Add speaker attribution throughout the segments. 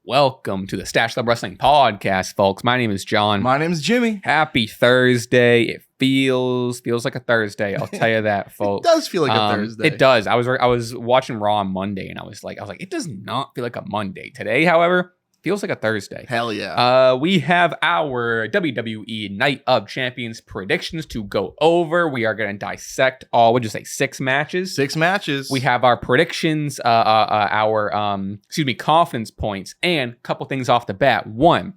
Speaker 1: Welcome to the Stache Club Wrestling Podcast, folks. My name is John.
Speaker 2: My name is Jimmy.
Speaker 1: Happy Thursday. It feels like a Thursday. I'll tell you that, folks.
Speaker 2: It does feel like a Thursday.
Speaker 1: It does. I was watching Raw on Monday, and I was like, it does not feel like a Monday. Today, however, feels like a Thursday.
Speaker 2: Hell yeah.
Speaker 1: We have our WWE Night of Champions predictions to go over. We are going to dissect all, would you say, 6 matches?
Speaker 2: 6 matches.
Speaker 1: We have our predictions, our confidence points, and a couple things off the bat. One,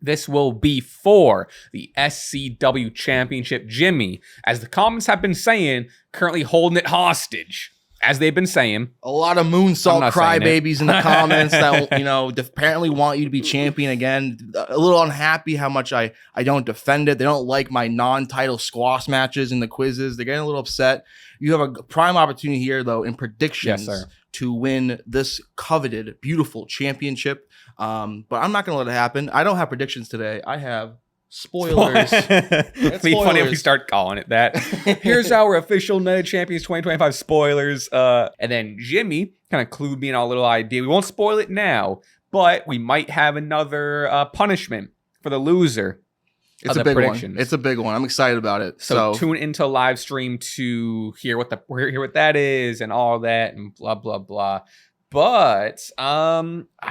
Speaker 1: this will be for the SCW Championship. Jimmy, as the comments have been saying, currently holding it hostage. As they've been saying.
Speaker 2: A lot of moonsault crybabies in the comments that, apparently want you to be champion again. A little unhappy how much I don't defend it. They don't like my non-title squash matches in the quizzes. They're getting a little upset. You have a prime opportunity here, though, in predictions to win this coveted, beautiful championship. But I'm not going to let it happen. I don't have predictions today. I have spoilers.
Speaker 1: It'd be funny if we start calling it that. Here's our official Night of Champions 2025 spoilers. And then Jimmy kind of clued me in a little idea. We won't spoil it now, but we might have another punishment for the loser.
Speaker 2: It's a big one. It's a big one. I'm excited about it.
Speaker 1: So tune into live stream to hear what that is and all that and blah blah blah. But I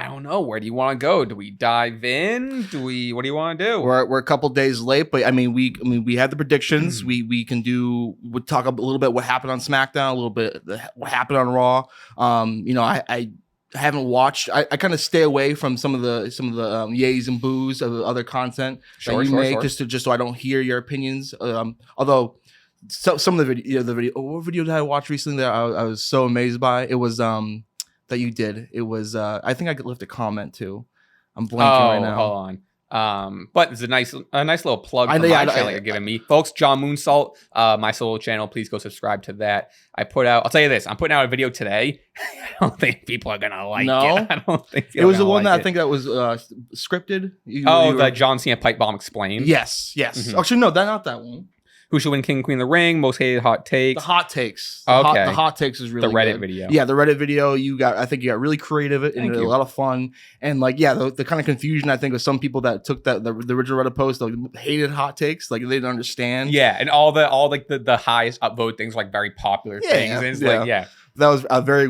Speaker 1: don't know. Where do you want to go? Do we dive in? What do you want to do?
Speaker 2: We're a couple days late, but we had the predictions. We'll talk a little bit what happened on SmackDown, a little bit what happened on Raw. I haven't watched. I kind of stay away from some of the yays and boos of other content that you make, just so I don't hear your opinions. Although some of the video, what video did I watch recently that I was so amazed by? It was that you did. It was I think I could left a comment too. I'm blanking right now.
Speaker 1: Hold on. But it's a nice little plug for my channel you're giving me. Folks, John Moonsault, my solo channel, please go subscribe to that. I'll tell you this, I'm putting out a video today. I don't think people are gonna like it. I don't think
Speaker 2: it was the one that I think that was scripted.
Speaker 1: The John Cena Pipebomb explained.
Speaker 2: Yes. Mm-hmm. Actually, no, not that one.
Speaker 1: Who should win King and Queen of the Ring? Most hated hot takes.
Speaker 2: The hot takes.
Speaker 1: Okay.
Speaker 2: The hot takes is really
Speaker 1: the Reddit
Speaker 2: good.
Speaker 1: video.
Speaker 2: Yeah, the Reddit video. I think you got really creative and a lot of fun. And the kind of confusion I think of some people that took the original Reddit post, hated hot takes, they didn't understand.
Speaker 1: Yeah, and all the highest upvote things, very popular things. And it's that
Speaker 2: was a very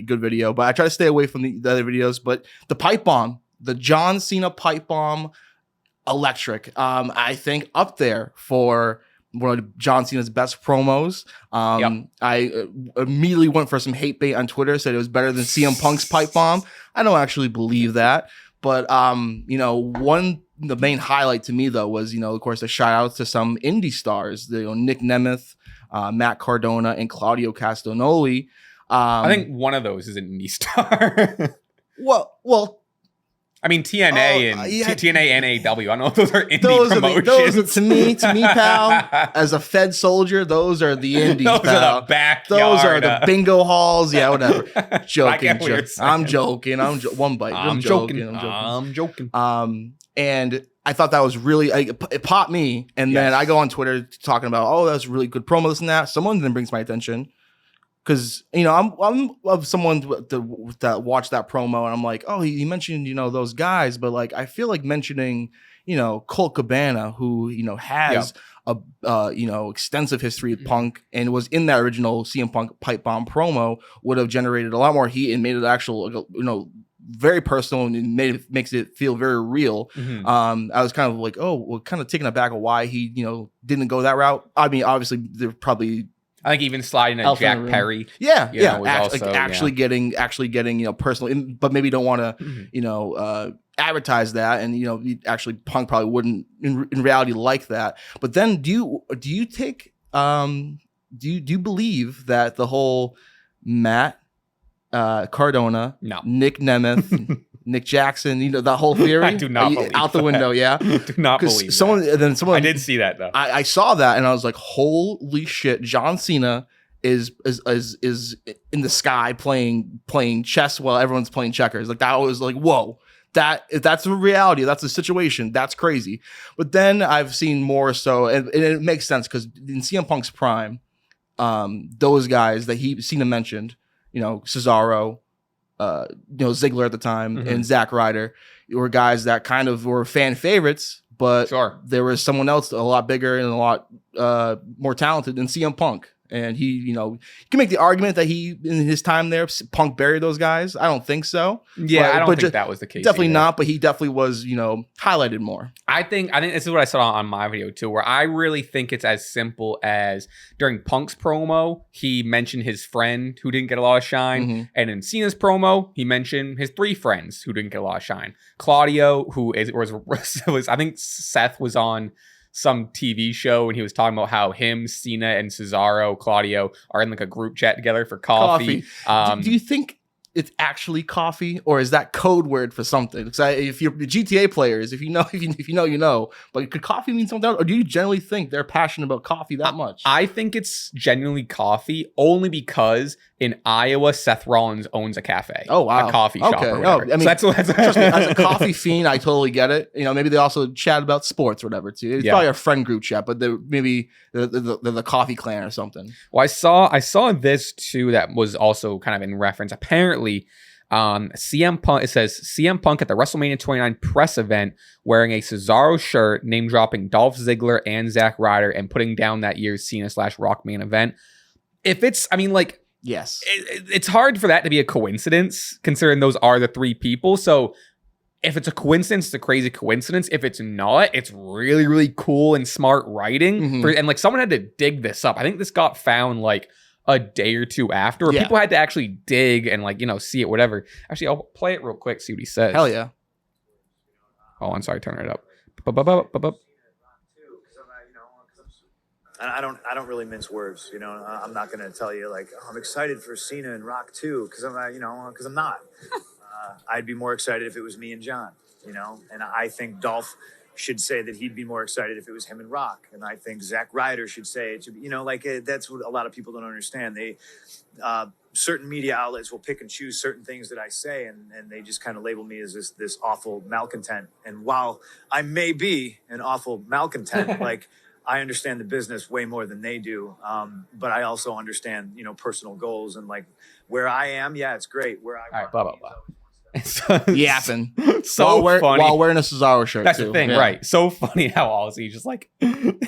Speaker 2: good video. But I try to stay away from the other videos. But the pipe bomb, the John Cena pipe bomb, electric. I think up there for one of John Cena's best promos. I immediately went for some hate bait on Twitter, said it was better than CM Punk's pipe bomb. I don't actually believe that. But, the main highlight to me, though, was, of course, a shout out to some indie stars, Nick Nemeth, Matt Cardona, and Claudio Castagnoli.
Speaker 1: I think one of those is an indie star.
Speaker 2: Well,
Speaker 1: I mean, TNA and AW. I don't know if those are indie promotions.
Speaker 2: To me, pal, as a Fed soldier, those are the indies,
Speaker 1: those
Speaker 2: pal.
Speaker 1: Are the backyard.
Speaker 2: Those are the bingo halls. Yeah, whatever. Joking. I'm joking. One bite. I'm joking. And I thought that was really, it popped me. And then I go on Twitter talking about, that's a really good promo, this and that. Someone then brings my attention. Because, I'm of someone that watched that promo and I'm like, he mentioned, those guys. But, I feel like mentioning, Colt Cabana, who, has a extensive history with Punk and was in that original CM Punk pipe bomb promo, would have generated a lot more heat and made it actual, very personal and makes it feel very real. Mm-hmm. I was kind of kind of taken aback of why he, didn't go that route. I mean, obviously, they're probably...
Speaker 1: I think even sliding a Jack Perry.
Speaker 2: Actually getting personal, but maybe don't want to, advertise that. And, actually Punk probably wouldn't in reality like that. But then do you take, do you believe that the whole Matt Cardona, Nick Nemeth, Nick Jackson, that whole theory?
Speaker 1: I do not believe
Speaker 2: out the window, yeah.
Speaker 1: Do not believe
Speaker 2: someone. I
Speaker 1: did see that though.
Speaker 2: I saw that and I was like, holy shit! John Cena is in the sky playing chess while everyone's playing checkers. That was whoa. If that's a reality, that's a situation, that's crazy. But then I've seen more so, and it makes sense because in CM Punk's prime, those guys that Cena mentioned, Cesaro, Ziggler at the time and Zack Ryder were guys that kind of were fan favorites, but there was someone else a lot bigger and a lot more talented than CM Punk. And he, you can make the argument that he, in his time there, Punk buried those guys. I don't think so.
Speaker 1: Yeah, I don't think that was the case.
Speaker 2: Definitely not, but he definitely was, highlighted more.
Speaker 1: I think this is what I saw on my video too, where I really think it's as simple as during Punk's promo, he mentioned his friend who didn't get a lot of shine. And in Cena's promo, he mentioned his 3 friends who didn't get a lot of shine. Claudio, who was I think Seth was on some TV show and he was talking about how him, Cena, and Cesaro, Claudio are in like a group chat together for coffee.
Speaker 2: Do you think it's actually coffee, or is that code word for something? Because if you're GTA players, if you know. But could coffee mean something else, or do you generally think they're passionate about coffee that much?
Speaker 1: I think it's genuinely coffee, only because in Iowa, Seth Rollins owns a cafe.
Speaker 2: Oh wow,
Speaker 1: a coffee shop. Or whatever.
Speaker 2: I mean, trust me, as a coffee fiend, I totally get it. Maybe they also chat about sports or whatever too. It's probably a friend group chat, but maybe the coffee clan or something.
Speaker 1: Well, I saw this too. That was also kind of in reference. Apparently, CM Punk. It says CM Punk at the WrestleMania 29 press event wearing a Cesaro shirt, name dropping Dolph Ziggler and Zack Ryder, and putting down that year's Cena/Rock main event. If it's,
Speaker 2: yes,
Speaker 1: it's hard for that to be a coincidence, considering those are the 3 people. So if it's a coincidence, it's a crazy coincidence. If it's not, it's really, really cool and smart writing. And someone had to dig this up. I think this got found a day or 2 after, where people had to actually dig and see it, whatever. Actually, I'll play it real quick, see what he says.
Speaker 2: Hell yeah.
Speaker 1: Oh, I'm sorry, turn it up.
Speaker 3: I don't really mince words, I'm not going to tell you I'm excited for Cena and Rock too, because I'm not. I'd be more excited if it was me and John, and I think Dolph should say that he'd be more excited if it was him and Rock. And I think Zack Ryder should say it should be, that's what a lot of people don't understand. They, certain media outlets will pick and choose certain things that I say, and they just kind of label me as this awful malcontent. And while I may be an awful malcontent, I understand the business way more than they do. But I also understand, personal goals and where I am. Yeah, it's great. Where I
Speaker 1: want blah, blah, blah.
Speaker 2: Yapping.
Speaker 1: So
Speaker 2: funny.
Speaker 1: While
Speaker 2: wearing a Cesaro shirt.
Speaker 1: That's the thing, right? So funny how Ozzy just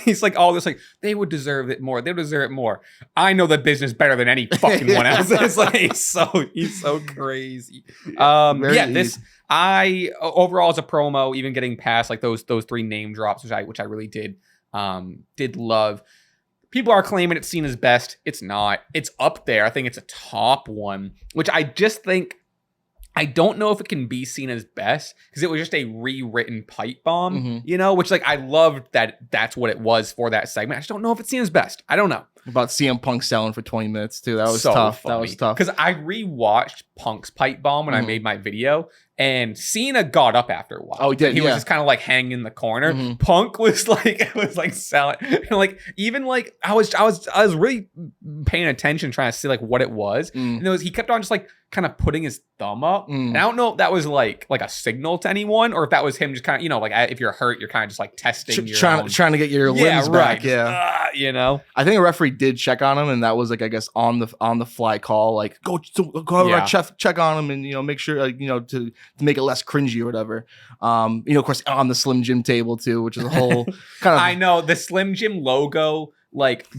Speaker 1: he's all this they would deserve it more. They would deserve it more. I know the business better than any fucking one else. It's he's so crazy. This overall as a promo, even getting past those 3 name drops, which I really did love. People are claiming it's Cena's best. It's not. It's up there. I think it's a top one, which I just think. I don't know if it can be Cena's best because it was just a rewritten pipe bomb, which I loved that's what it was for that segment. I just don't know if it's Cena's best. I don't know.
Speaker 2: About CM Punk selling for 20 minutes too. That was so tough. Funny. That was tough.
Speaker 1: Because I rewatched Punk's pipe bomb when I made my video, and Cena got up after a while.
Speaker 2: Oh, he did.
Speaker 1: He was just kind of hanging in the corner. Punk was selling. Even I was really paying attention, trying to see what it was. And he kept on just kind of putting his thumb up. And I don't know if that was like a signal to anyone, or if that was him just kind of if you're hurt, you're kind of just testing your
Speaker 2: trying to get your limbs back.
Speaker 1: Yeah,
Speaker 2: I think a referee did check on him, and that was I guess on the fly call, go check on him and make sure to make it less cringy or whatever. Of course on the Slim Jim table too, which is a whole kind of.
Speaker 1: I know the Slim Jim logo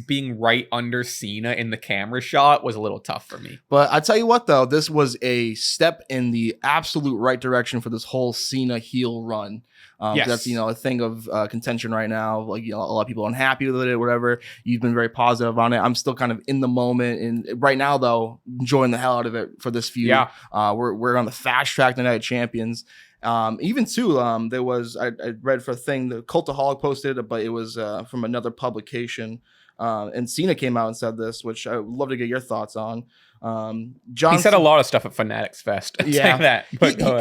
Speaker 1: being right under Cena in the camera shot was a little tough for me.
Speaker 2: But I tell you what though, this was a step in the absolute right direction for this whole Cena heel run.
Speaker 1: Yes.
Speaker 2: That's a thing of contention right now. A lot of people are unhappy with it, whatever. You've been very positive on it. I'm still kind of in the moment, and right now though, enjoying the hell out of it for this feud.
Speaker 1: Yeah,
Speaker 2: we're on the fast track to Night of Champions. Even too, there was I read for a thing the Cultaholic posted it, but it was from another publication. And Cena came out and said this, which I would love to get your thoughts on.
Speaker 1: He said a lot of stuff at Fanatics Fest.
Speaker 2: Yeah,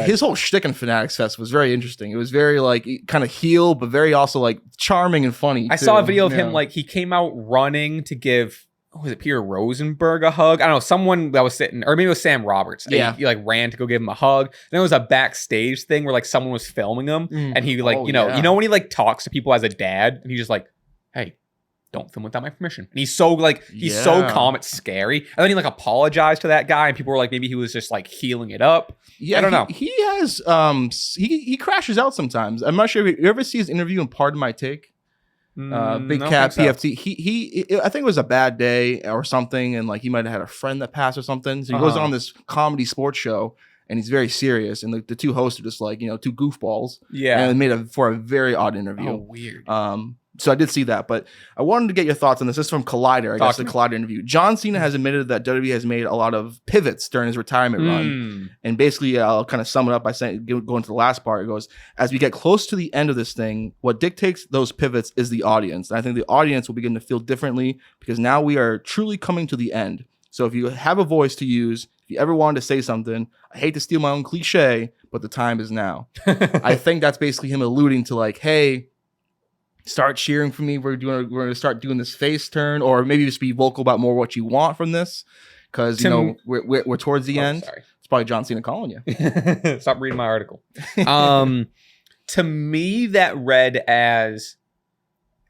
Speaker 2: his whole shtick in Fanatics Fest was very interesting. It was very kind of heel, but very also charming and funny.
Speaker 1: I saw a video of him he came out running to give. Was it Peter Rosenberg a hug? I don't know, someone that was sitting, or maybe it was Sam Roberts.
Speaker 2: Yeah.
Speaker 1: He ran to go give him a hug. Then there was a backstage thing where someone was filming him, and he when he talks to people as a dad, and he's just hey, don't film without my permission. And he's so so calm, it's scary. And then he like apologized to that guy, and people were like, maybe he was just like healing it up.
Speaker 2: Yeah,
Speaker 1: I don't know.
Speaker 2: He has he crashes out sometimes. I'm not sure if you ever see his interview in Pardon My Take. Big Cat PFT. He I think it was a bad day or something, and like he might have had a friend that passed or something. So he goes on this comedy sports show, and he's very serious. And the two hosts are just like, two goofballs. Yeah, and it made for a very odd interview.
Speaker 1: Oh, weird.
Speaker 2: So I did see that, but I wanted to get your thoughts on this. This is from Collider, I guess, the Collider interview. John Cena has admitted that WWE has made a lot of pivots during his retirement run. And basically, I'll kind of sum it up by saying, going to the last part, it goes, as we get close to the end of this thing, what dictates those pivots is the audience. And I think the audience will begin to feel differently because now we are truly coming to the end. So if you have a voice to use, if you ever wanted to say something, I hate to steal my own cliche, but the time is now. I think that's basically him alluding to like, hey, start cheering for me. We're going to start doing this face turn, or maybe just be vocal about more what you want from this, because we're towards the end. Sorry. It's probably John Cena calling you.
Speaker 1: Stop reading my article. To me, that read as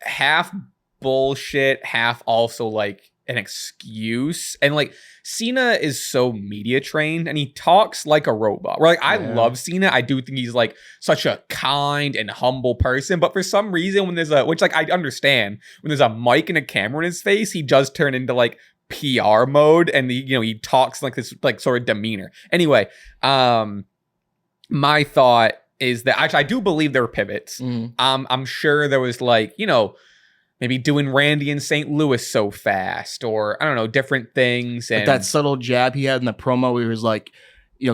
Speaker 1: half bullshit, half also like an excuse. And like Cena is so media trained and he talks like a robot. Like I love Cena. I do think he's like such a kind and humble person. But for some reason, when there's which like I understand, when there's a mic and a camera in his face, he does turn into like PR mode, and he talks like this like sort of demeanor. Anyway, my thought is that actually I do believe there were pivots. I'm sure there was like, maybe doing Randy in St. Louis so fast, or I don't know, different things. And
Speaker 2: like that subtle jab he had in the promo where he was like,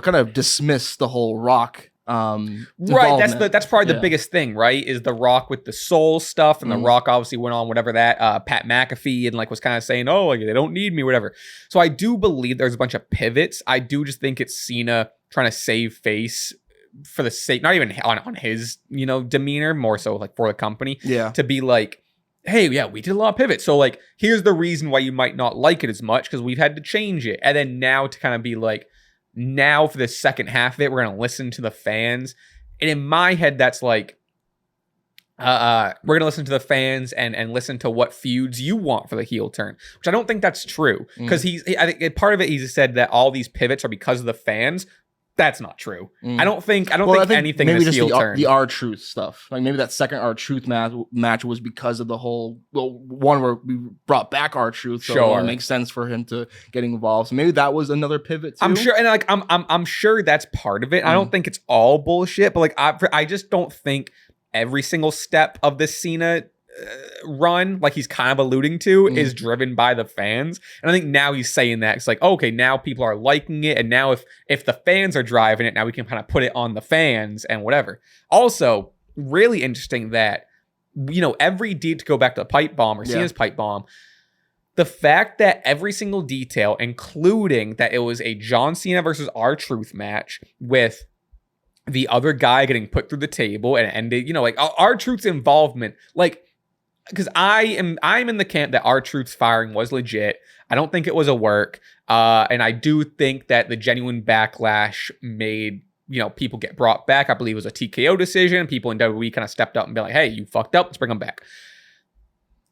Speaker 2: kind of dismiss the whole Rock. Right.
Speaker 1: That's probably the biggest thing, right? Is the Rock with the soul stuff, and the Rock obviously went on whatever that Pat McAfee and like was kind of saying, oh, like, they don't need me, whatever. So I do believe there's a bunch of pivots. I do just think it's Cena trying to save face for the sake, not even on his demeanor, more so like for the company. Yeah. To be like, hey, yeah, we did a lot of pivots. So, like, here's the reason why you might not like it as much, because we've had to change it. And then now to kind of be like, now for the second half of it, we're going to listen to the fans. And in my head, that's like, we're going to listen to the fans and listen to what feuds you want for the heel turn, which I don't think that's true. Because I think part of it, he's said that all these pivots are because of the fans. That's not true. I don't think anything
Speaker 2: maybe
Speaker 1: in this heel turn.
Speaker 2: The R-Truth stuff. Like maybe that second R-Truth match was because of the whole one where we brought back R-Truth. So it makes sense for him to getting involved. So maybe that was another pivot too.
Speaker 1: I'm sure, and like I'm sure that's part of it. I don't think it's all bullshit, but like I just don't think every single step of this Cena run, like he's kind of alluding to, is driven by the fans. And I think now he's saying that it's like, okay, now people are liking it, and now if the fans are driving it, now we can kind of put it on the fans and whatever. Also, really interesting that every to go back to the pipe bomb or Cena's pipe bomb, the fact that every single detail, including that it was a John Cena versus R-Truth match with the other guy getting put through the table and ended, like R-Truth's involvement, like, because I'm in the camp that R-Truth's firing was legit. I don't think it was a work. And I do think that the genuine backlash made, people get brought back. I believe it was a TKO decision. People in WWE kind of stepped up and be like, hey, you fucked up. Let's bring them back.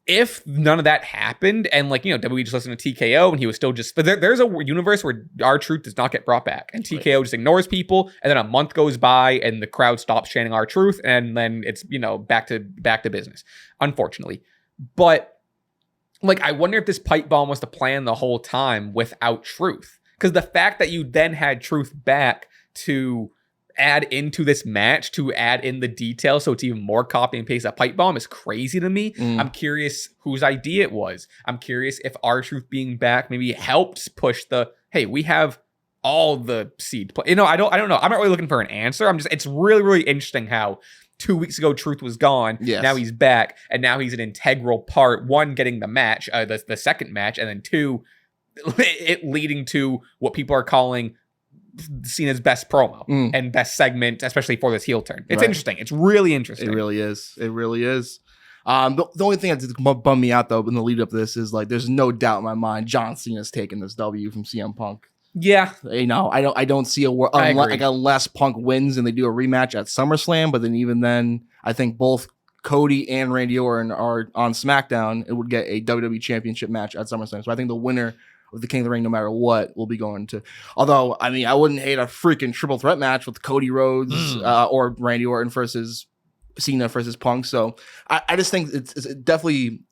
Speaker 1: If none of that happened and like, WWE just listened to TKO and he was still just, but there's a universe where R-Truth does not get brought back and TKO just ignores people, and then a month goes by and the crowd stops chanting R-Truth, and then it's, back to business, unfortunately. But like, I wonder if this pipe bomb was the plan the whole time without Truth, because the fact that you then had Truth back to add into this match, to add in the details so it's even more copy and paste a pipe bomb, is crazy to me. I'm curious whose idea it was. I'm curious if R-Truth being back maybe helped push the, hey, we have all the seed play. I don't know. I'm not really looking for an answer. It's really, really interesting how 2 weeks ago Truth was gone. Yes. Now he's back, and now he's an integral part, one, getting the match, the second match, and then two, it leading to what people are calling Cena's best promo and best segment, especially for this heel turn. It's interesting. It's really interesting.
Speaker 2: It really is. It really is. The only thing that bummed me out though in the lead up to this is like, there's no doubt in my mind John Cena's taking this W from CM Punk.
Speaker 1: Yeah,
Speaker 2: I don't see unless Punk wins and they do a rematch at SummerSlam. But then even then, I think both Cody and Randy Orton are on SmackDown, it would get a WWE Championship match at SummerSlam. So I think the winner of the King of the Ring, no matter what, will be going to. Although, I mean, I wouldn't hate a freaking triple threat match with Cody Rhodes or Randy Orton versus Cena versus Punk. So I just think it's definitely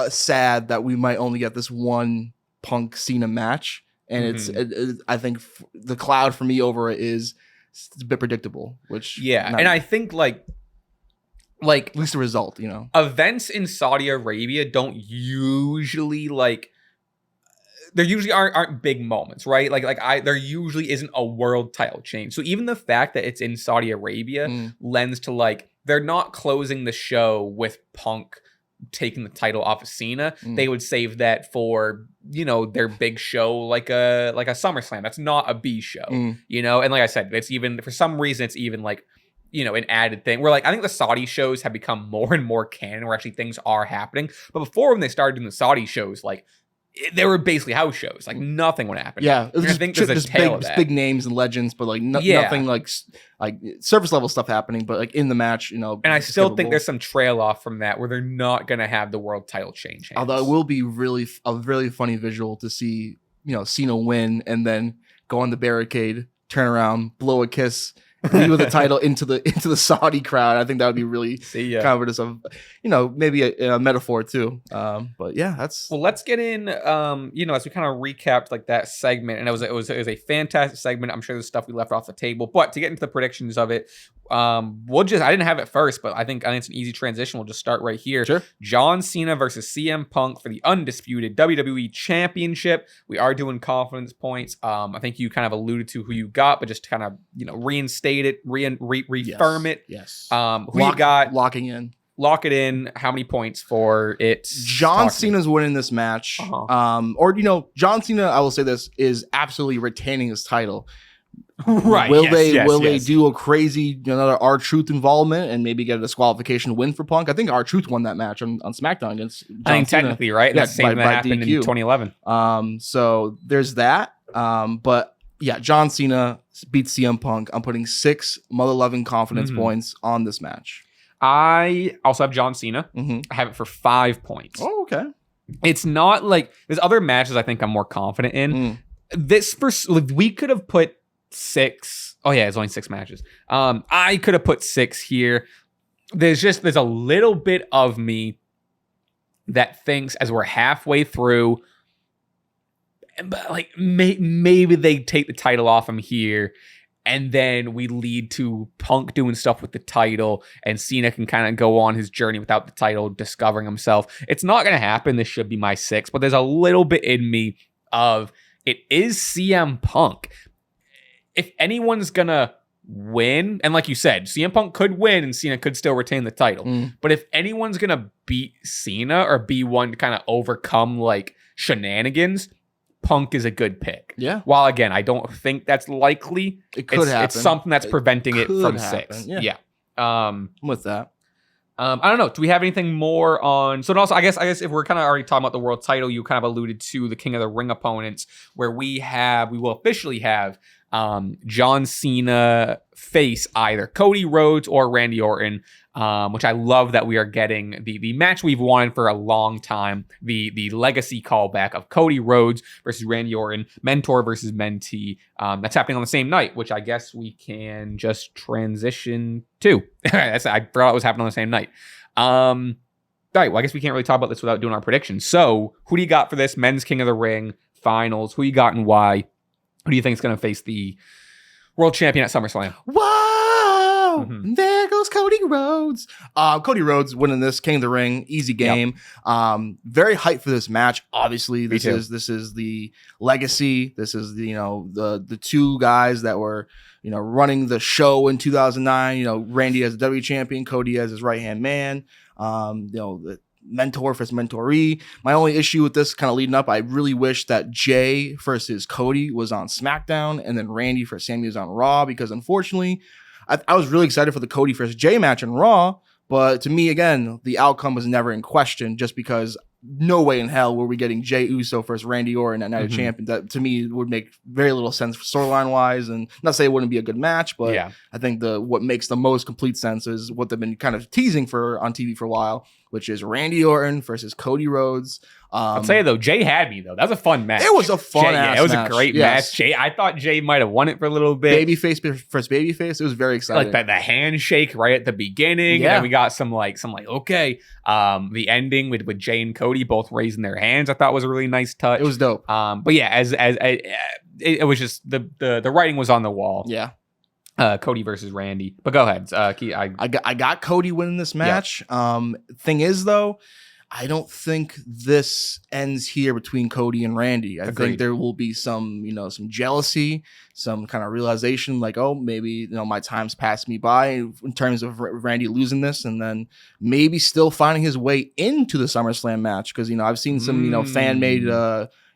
Speaker 2: sad that we might only get this one Punk Cena match. And I think the cloud for me over it is it's a bit predictable, which
Speaker 1: and I think like
Speaker 2: at least the result,
Speaker 1: events in Saudi Arabia don't usually there usually aren't big moments, right? There usually isn't a world title change. So even the fact that it's in Saudi Arabia lends to they're not closing the show with Punk taking the title off of Cena. They would save that for their big show like a SummerSlam. That's not a B show, and like I said, it's even for some reason it's even an added thing where I think the Saudi shows have become more and more canon where actually things are happening. But before, when they started doing the Saudi shows, they were basically house shows. Nothing would happen.
Speaker 2: Yeah,
Speaker 1: I think there's a tail of that.
Speaker 2: Big names and legends, but nothing like surface level stuff happening. But in the match, And
Speaker 1: I still think there's some trail off from that where they're not gonna have the world title change hands.
Speaker 2: Although it will be a really funny visual to see Cena win and then go on the barricade, turn around, blow a kiss, leave with the title into the Saudi crowd. I think that would be really kind of just maybe a metaphor too. But yeah, that's
Speaker 1: let's get in. As we kind of recapped that segment, and it was a fantastic segment. I'm sure there's stuff we left off the table, but to get into the predictions of it, I didn't have it first, but I think it's an easy transition. We'll just start right here.
Speaker 2: Sure.
Speaker 1: John Cena versus CM Punk for the undisputed WWE Championship. We are doing confidence points. I think you kind of alluded to who you got, but just to kind of reinstate it, reaffirm it.
Speaker 2: Yes.
Speaker 1: Who you got?
Speaker 2: Locking in.
Speaker 1: Lock it in. How many points for it?
Speaker 2: John Cena's winning this match. John Cena, I will say this, is absolutely retaining his title.
Speaker 1: Right.
Speaker 2: Will they do a crazy another R-Truth involvement and maybe get a disqualification win for Punk? I think R-Truth won that match on SmackDown against John
Speaker 1: Cena.
Speaker 2: Technically,
Speaker 1: right? That's the same that happened
Speaker 2: DQ.
Speaker 1: in 2011.
Speaker 2: So there's that. But yeah, John Cena beats CM Punk. I'm putting 6 mother-loving confidence points on this match.
Speaker 1: I also have John Cena. I have it for 5 points.
Speaker 2: Oh, okay.
Speaker 1: It's not there's other matches I think I'm more confident in. This we could have put 6. Oh yeah, it's only 6 matches. I could have put 6 here. There's a little bit of me that thinks as we're halfway through, but maybe they take the title off him here, and then we lead to Punk doing stuff with the title, and Cena can kind of go on his journey without the title, discovering himself. It's not going to happen. This should be my 6, but there's a little bit in me of it is CM Punk. If anyone's going to win, and like you said, CM Punk could win and Cena could still retain the title. But if anyone's going to beat Cena or be one to kind of overcome shenanigans, Punk is a good pick.
Speaker 2: Yeah.
Speaker 1: While again, I don't think that's likely.
Speaker 2: It could happen.
Speaker 1: It's something that's preventing it from happen. 6. Yeah.
Speaker 2: With that.
Speaker 1: I don't know. Do we have anything more on? So also, I guess if we're kind of already talking about the world title, you kind of alluded to the King of the Ring opponents, where we will officially have John Cena face either Cody Rhodes or Randy Orton, which I love that we are getting the match we've wanted for a long time, the legacy callback of Cody Rhodes versus Randy Orton, mentor versus mentee. That's happening on the same night, which I guess we can just transition to. I forgot it was happening on the same night. All right, well, I guess we can't really talk about this without doing our predictions. So who do you got for this men's King of the Ring finals? Who you got and why? Who do you think is going to face the world champion at SummerSlam?
Speaker 2: Whoa! There goes Cody Rhodes. Cody Rhodes winning this King of the Ring, easy game. Yep. Very hyped for this match. Obviously, this is the legacy. This is the two guys that were running the show in 2009. Randy as the WWE champion, Cody as his right hand man. The mentor versus mentoree. My only issue with this kind of leading up, I really wish that Jay versus Cody was on SmackDown and then Randy versus Sami was on Raw, because unfortunately I was really excited for the Cody versus Jay match on Raw, but to me, again, the outcome was never in question just because no way in hell were we getting Jey Uso versus Randy Orton at Night of Champions. That to me would make very little sense storyline wise, and not say it wouldn't be a good match, but I think what makes the most complete sense is what they've been kind of teasing for on TV for a while, which is Randy Orton versus Cody Rhodes.
Speaker 1: I'll tell you though, Jey had me though. That was a fun match.
Speaker 2: It was a fun
Speaker 1: match. It was a great match. Jey, I thought Jey might have won it for a little bit.
Speaker 2: Babyface versus babyface. It was very exciting.
Speaker 1: Like the handshake right at the beginning. Yeah. And then we got some okay. The ending with Jey and Cody both raising their hands, I thought was a really nice touch.
Speaker 2: It was dope.
Speaker 1: But yeah, it was just the writing was on the wall.
Speaker 2: Yeah.
Speaker 1: Cody versus Randy. But go ahead.
Speaker 2: I got Cody winning this match. Thing is though, I don't think this ends here between Cody and Randy. I think there will be some jealousy, some kind of realization like, oh, maybe, my time's passed me by in terms of Randy losing this, and then maybe still finding his way into the SummerSlam match. Because, I've seen some, fan-made,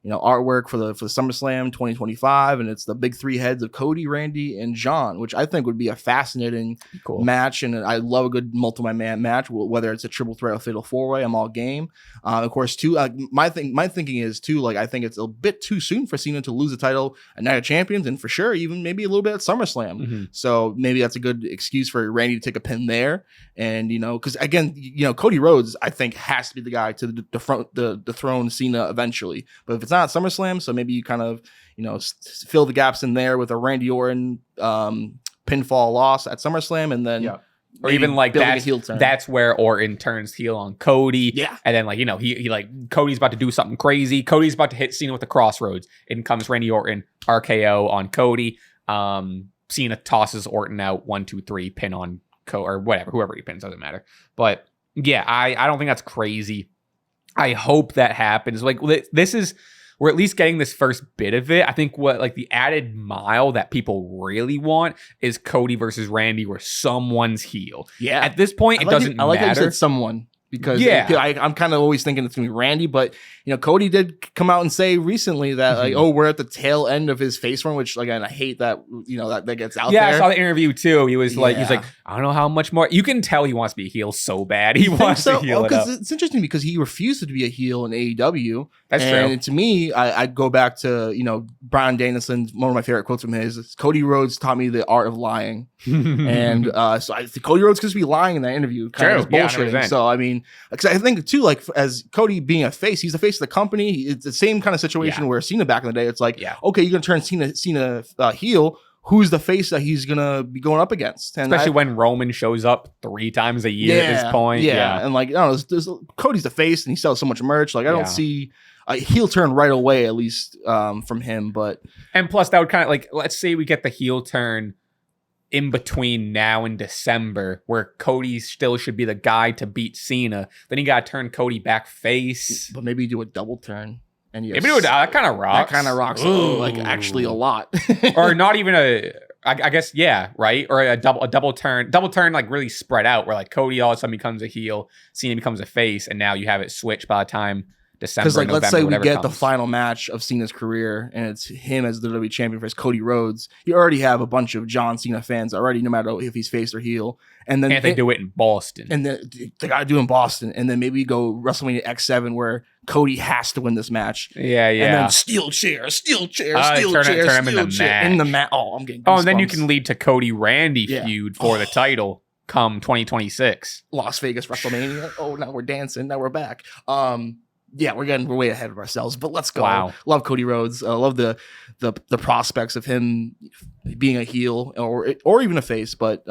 Speaker 2: artwork for the SummerSlam 2025, and it's the big three heads of Cody, Randy, and John, which I think would be a fascinating match. And I love a good multi-man match, whether it's a triple threat or fatal four-way. I'm all game. Of course, too. My thinking is too. I think it's a bit too soon for Cena to lose the title at Night of Champions, and for sure, even maybe a little bit at SummerSlam. So maybe that's a good excuse for Randy to take a pin there. And because again, Cody Rhodes, I think, has to be the guy to dethrone Cena eventually. But if it's not SummerSlam, so maybe you kind of fill the gaps in there with a Randy Orton pinfall loss at SummerSlam, and then
Speaker 1: or even that's where Orton turns heel on Cody. Yeah, and then he Cody's about to do something crazy. Cody's about to hit Cena with the crossroads. In comes Randy Orton, RKO on Cody. Cena tosses Orton out 1, 2, 3, pin on or whatever, whoever he pins, doesn't matter. But yeah, I don't think that's crazy. I hope that happens. We're at least getting this first bit of it. I think the added mile that people really want is Cody versus Randy, where someone's heel. Yeah. At this point, it doesn't matter.
Speaker 2: I like that you said someone. Because I'm kind of always thinking it's going to be Randy, but Cody did come out and say recently that we're at the tail end of his face run, which again, I hate that that gets out there.
Speaker 1: Yeah, I saw the interview too. He was like, I don't know how much more. You can tell he wants to be a heel so bad. He wants to heel it up.
Speaker 2: It's interesting because he refused to be a heel in AEW.
Speaker 1: That's true.
Speaker 2: And to me, I go back to Bryan Danielson's one of my favorite quotes from his is, Cody Rhodes taught me the art of lying. And so I think Cody Rhodes could be lying in that interview, kind of bullshitting. So I mean, because I think too, as Cody being a face, he's the face of the company. It's the same kind of situation where Cena back in the day, it's like, okay, you're gonna turn Cena heel. Who's the face that he's gonna be going up against? And
Speaker 1: especially when Roman shows up 3 times a year at this point.
Speaker 2: Yeah, and Cody's the face, and he sells so much merch. I don't see a heel turn right away, at least from him.
Speaker 1: And plus, that would kind of let's say we get the heel turn in between now and December, where Cody still should be the guy to beat Cena. Then you got to turn Cody back face.
Speaker 2: But maybe you do a double turn. And
Speaker 1: maybe that kind of rocks.
Speaker 2: That kind of rocks actually a lot.
Speaker 1: Or not even I guess, right? Or a double turn, really spread out, where Cody all of a sudden becomes a heel, Cena becomes a face, and now you have it switched by the time December,
Speaker 2: because
Speaker 1: November,
Speaker 2: let's say we get
Speaker 1: comes.
Speaker 2: The final match of Cena's career and it's him as the WWE champion versus Cody Rhodes. You already have a bunch of John Cena fans already, no matter if he's face or heel. And then
Speaker 1: they do it in Boston.
Speaker 2: And then they got to do it in Boston. And then maybe go WrestleMania X7 where Cody has to win this match.
Speaker 1: Yeah.
Speaker 2: And then steel chair in the mat. Oh, I'm getting goosebumps.
Speaker 1: Oh, and then you can lead to Cody Randy feud for the title come 2026.
Speaker 2: Las Vegas WrestleMania. Oh, now we're dancing. Now we're back. We're way ahead of ourselves, but let's go.
Speaker 1: Wow.
Speaker 2: Love Cody Rhodes. I love the prospects of him being a heel or even a face. But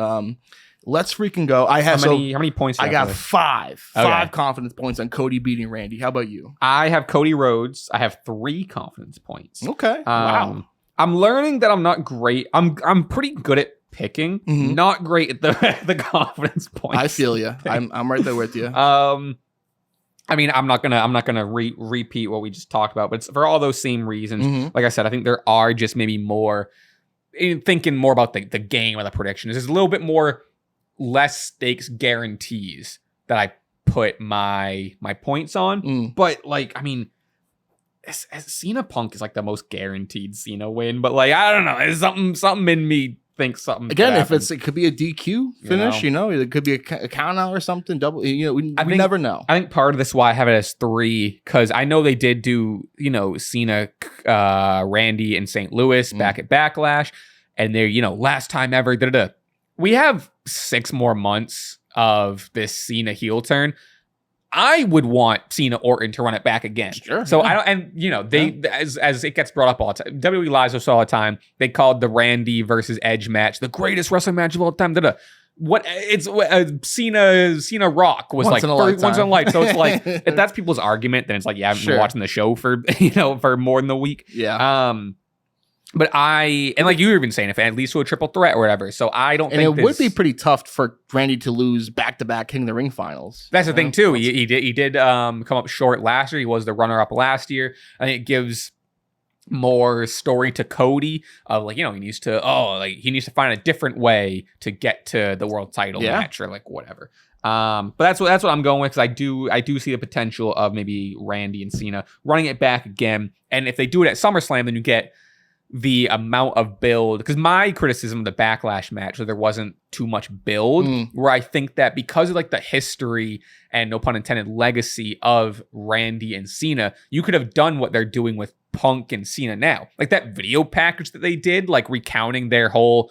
Speaker 2: let's freaking go. How
Speaker 1: many points?
Speaker 2: I got 5 confidence points on Cody beating Randy. How about you?
Speaker 1: I have Cody Rhodes. I have 3 confidence points.
Speaker 2: Okay.
Speaker 1: Wow. I'm learning that I'm not great. I'm pretty good at picking. Mm-hmm. Not great at the confidence points.
Speaker 2: I feel you. I'm right there with you.
Speaker 1: I mean, I'm not gonna repeat what we just talked about, but it's for all those same reasons. Mm-hmm. Like I said, I think there are just maybe more thinking more about the game or the predictions. There's a little bit more less stakes guarantees that I put my points on. But I mean, Cena Punk is the most guaranteed Cena win. But I don't know, there's something in me think something
Speaker 2: again. If it could be a DQ finish, it could be a count out or something. Double, we never know.
Speaker 1: I think part of this is why I have it as 3 because I know they did do Cena, Randy in St. Louis back at Backlash, and they're last time ever. We have 6 more months of this Cena heel turn. I would want Cena Orton to run it back again.
Speaker 2: Sure.
Speaker 1: So I don't, and they as it gets brought up all the time. WWE Lives us all the time. They called the Randy versus Edge match the greatest wrestling match of all time. What it's Cena Rock was once once in a life. So it's like if that's people's argument, then it's like I've been watching the show for for more than a week.
Speaker 2: Yeah.
Speaker 1: But like you were even saying, if at least to a triple threat or whatever. So I don't think
Speaker 2: it would be pretty tough for Randy to lose back-to-back King of the Ring finals.
Speaker 1: That's the thing too. He did come up short last year. He was the runner-up last year. I think it gives more story to Cody of he needs to find a different way to get to the world title match or whatever. But that's what I'm going with because I do see the potential of maybe Randy and Cena running it back again. And if they do it at SummerSlam, then you get the amount of build, because my criticism of the Backlash match, where there wasn't too much build, where I think that because of the history and no pun intended legacy of Randy and Cena, you could have done what they're doing with Punk and Cena now. That video package that they did, recounting their whole,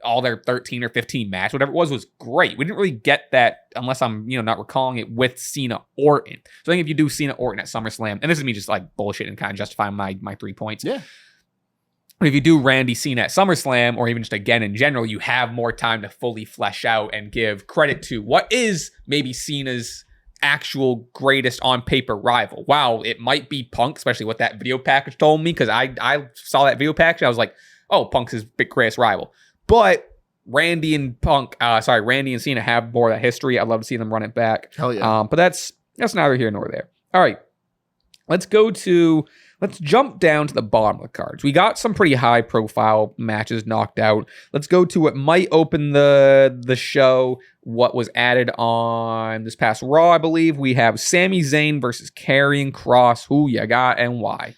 Speaker 1: all their 13 or 15 match, whatever it was great. We didn't really get that unless I'm, not recalling it with Cena Orton. So I think if you do Cena Orton at SummerSlam, and this is me just bullshit and kind of justifying my 3 points.
Speaker 2: Yeah.
Speaker 1: But if you do Randy Cena at SummerSlam, or even just again in general, you have more time to fully flesh out and give credit to what is maybe Cena's actual greatest on paper rival. Wow, it might be Punk, especially what that video package told me, because I saw that video package. I was like, oh, Punk's his big greatest rival. But Randy and Cena have more of that history. I'd love to see them run it back.
Speaker 2: Hell yeah.
Speaker 1: But that's neither here nor there. All right, let's jump down to the bottom of the cards. We got some pretty high profile matches knocked out. Let's go to what might open the show. What was added on this past Raw, I believe. We have Sami Zayn versus Karrion Kross. Who you got and why?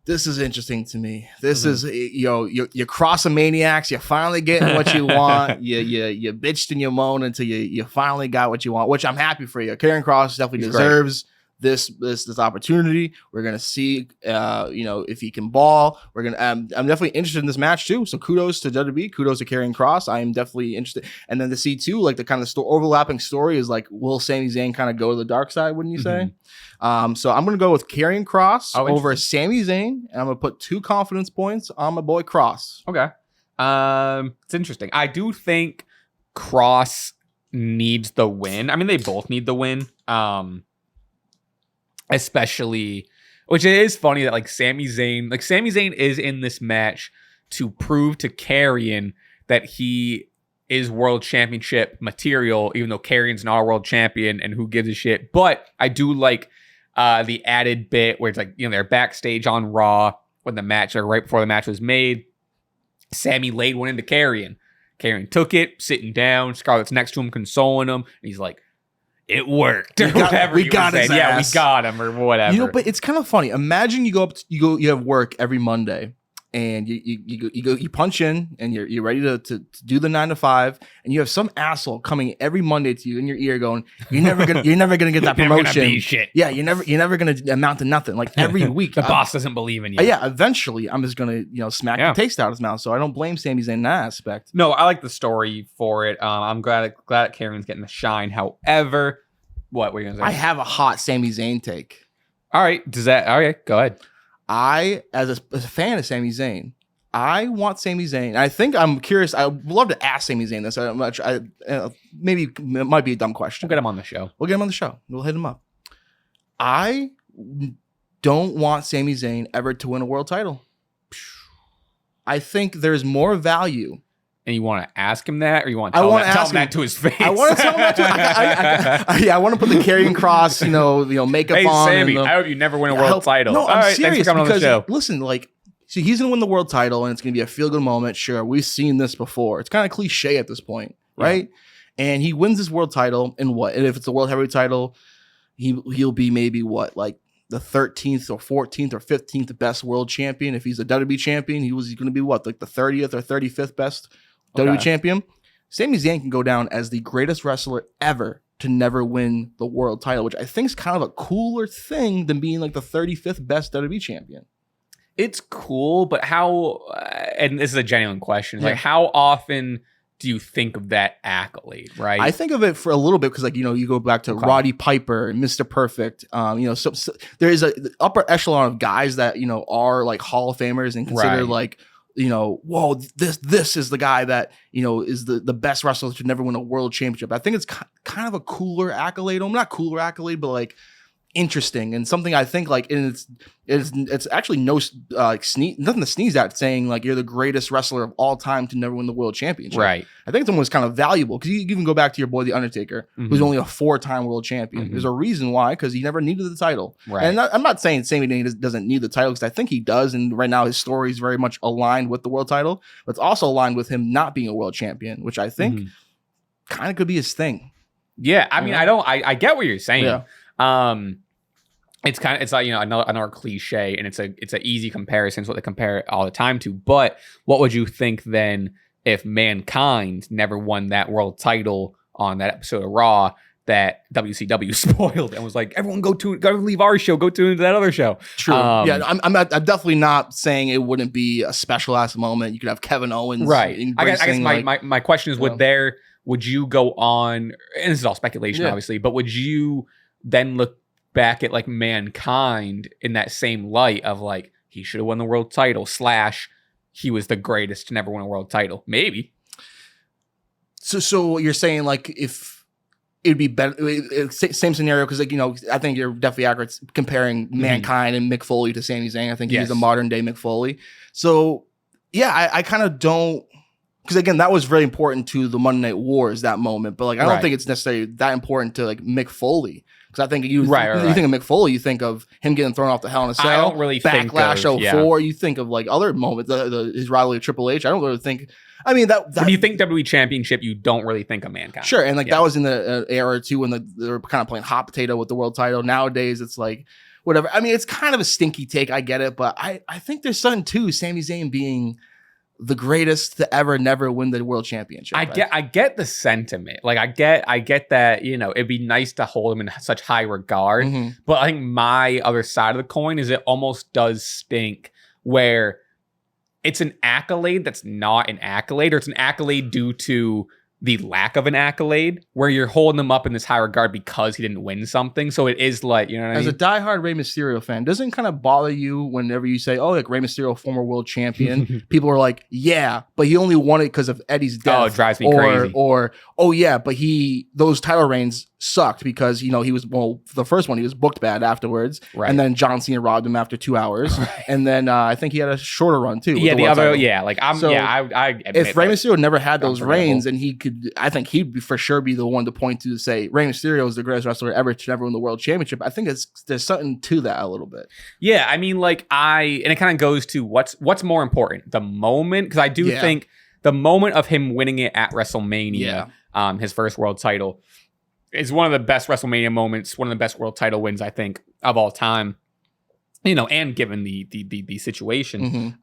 Speaker 2: This is interesting to me. This is, you're Cross-a-maniacs. You're finally getting what you want. You bitched and you moaned until you finally got what you want, which I'm happy for you. Karrion Kross definitely deserves this opportunity. We're gonna see if he can ball. We're gonna I'm definitely interested in this match too, so kudos to WWE, kudos to Karrion Kross. I am definitely interested, and then to see too the kind of overlapping story is will Sami Zayn kind of go to the dark side, wouldn't you say? So I'm gonna go with Karrion Kross over Sami Zayn, and I'm gonna put 2 confidence points on my boy Kross.
Speaker 1: Okay. It's interesting. I do think Kross needs the win. I mean, they both need the win. Especially, which it is funny that Sami Zayn is in this match to prove to Karrion that he is world championship material, even though Karrion's not a world champion and who gives a shit. But I do like the added bit where it's they're backstage on Raw when the match, or right before the match was made. Sami laid one into Karrion. Karrion took it, sitting down. Scarlett's next to him, consoling him. And he's like, it worked, or whatever.
Speaker 2: We got his ass.
Speaker 1: Yeah, we got him, or whatever.
Speaker 2: But it's kind of funny. Imagine you have work every Monday, and you punch in, and you're ready to do the 9 to 5, and you have some asshole coming every Monday to you in your ear going, you're never gonna get that promotion.
Speaker 1: Shit.
Speaker 2: Yeah, you're never gonna amount to nothing. Every week,
Speaker 1: the boss doesn't believe in you.
Speaker 2: Yeah, eventually, I'm just gonna smack the taste out of his mouth. So I don't blame Sami Zayn in that aspect.
Speaker 1: No, I like the story for it. I'm glad that Karrion's getting the shine. However, what were you gonna say?
Speaker 2: I have a hot Sami Zayn take.
Speaker 1: All right, go ahead.
Speaker 2: I, as a fan of Sami Zayn, I want Sami Zayn. I think I'm curious. I would love to ask Sami Zayn this. Maybe it might be a dumb question.
Speaker 1: We'll get him on the show.
Speaker 2: We'll hit him up. I don't want Sami Zayn ever to win a world title. I think there's more value.
Speaker 1: And you want to ask him that, or you want to tell him that to his face?
Speaker 2: I want to tell him that to I want to put the Karrion Kross, makeup on.
Speaker 1: Hey, Sami, I hope you never win a world title.
Speaker 2: No, I'm serious.
Speaker 1: Thanks for coming on the show.
Speaker 2: Listen, see, he's going to win the world title, and it's going to be a feel-good moment. Sure, we've seen this before. It's kind of cliche at this point, right? Yeah. And he wins this world title, and what? And if it's a world heavyweight title, he'll be maybe the 13th or 14th or 15th best world champion. If he's a WWE champion, he's going to be the 30th or 35th best WWE champion, Sami Zayn can go down as the greatest wrestler ever to never win the world title, which I think is kind of a cooler thing than being like the 35th best WWE champion.
Speaker 1: It's cool, but how, and this is a genuine question, like how often do you think of that accolade, right?
Speaker 2: I think of it for a little bit because, like, you know, you go back to Roddy Piper and Mr. Perfect. You know, so there is the upper echelon of guys that, you know, are like Hall of Famers and consider like, you know, whoa, this is the guy that, you know, is the best wrestler to never win a world championship. I think it's kind of a cooler accolade. Not cooler accolade, but like interesting and something I think like it's actually no like nothing to sneeze at, saying like you're the greatest wrestler of all time to never win the world championship. Right. I think it's almost kind of valuable because you can go back to your boy The Undertaker, who's only a 4-time world champion. There's a reason why, because he never needed the title. Right. And I'm not saying Sami Zayn doesn't need the title, because I think he does, and right now his story is very much aligned with the world title, but it's also aligned with him not being a world champion, which I think kind of could be his thing.
Speaker 1: Yeah, I mean, I get what you're saying. Yeah. It's like, you know, another cliche, and it's an easy comparison. It's what they compare it all the time to. But what would you think then if Mankind never won that world title on that episode of Raw that WCW spoiled and was like, everyone go leave our show, go tune into that other show?
Speaker 2: True. Yeah, I'm definitely not saying it wouldn't be a special ass moment. You could have Kevin Owens. Right.
Speaker 1: I guess my question is, would you go on, and this is all speculation, obviously, but would you then look back at like Mankind in that same light of like, he should have won the world title / he was the greatest to never win a world title? Maybe. So you're saying like if it'd be better, same scenario, because like, you know, I think you're definitely accurate comparing Mankind and Mick Foley to Sami Zayn. I think he's a modern day Mick Foley. So yeah, I kind of don't, because again, that was very important to the Monday Night Wars, that moment. But like, I don't think it's necessarily that important to like Mick Foley. Because I think you think of Mick Foley, you think of him getting thrown off the Hell in a Cell. I don't really Backlash think of, 04. You think of like other moments, his rivalry with Triple H. I don't really think. I mean, that when you think WWE Championship, you don't really think of Mankind.
Speaker 2: Sure, and like that was in the era too when they were kind of playing hot potato with the world title. Nowadays, it's like whatever. I mean, it's kind of a stinky take. I get it, but I think there's something to Sami Zayn being the greatest to ever never win the world championship.
Speaker 1: I get the sentiment. Like I get that, you know, it'd be nice to hold him in such high regard. But I think my other side of the coin is it almost does stink where it's an accolade that's not an accolade, or it's an accolade due to the lack of an accolade, where you're holding him up in this high regard because he didn't win something. So it is like, you know what I mean?
Speaker 2: As a diehard Rey Mysterio fan, doesn't it kind of bother you whenever you say, oh, like Rey Mysterio, former world champion? People are like, yeah, but he only won it because of Eddie's death.
Speaker 1: Oh, it drives me crazy.
Speaker 2: Or, oh yeah, but those title reigns sucked because, you know, the first one, he was booked bad afterwards. Right. And then John Cena robbed him after 2 hours. Right. And then I think he had a shorter run too.
Speaker 1: Yeah, the other, title. Yeah, like
Speaker 2: I if Rey Mysterio never had those reigns, and I think he'd for sure be the one to point to say Rey Mysterio is the greatest wrestler ever to never win the world championship. I think there's something to that a little bit.
Speaker 1: Yeah, I mean, like and it kind of goes to what's more important, the moment, because I do think the moment of him winning it at WrestleMania, his first world title, is one of the best WrestleMania moments, one of the best world title wins, I think, of all time. You know, and given the situation.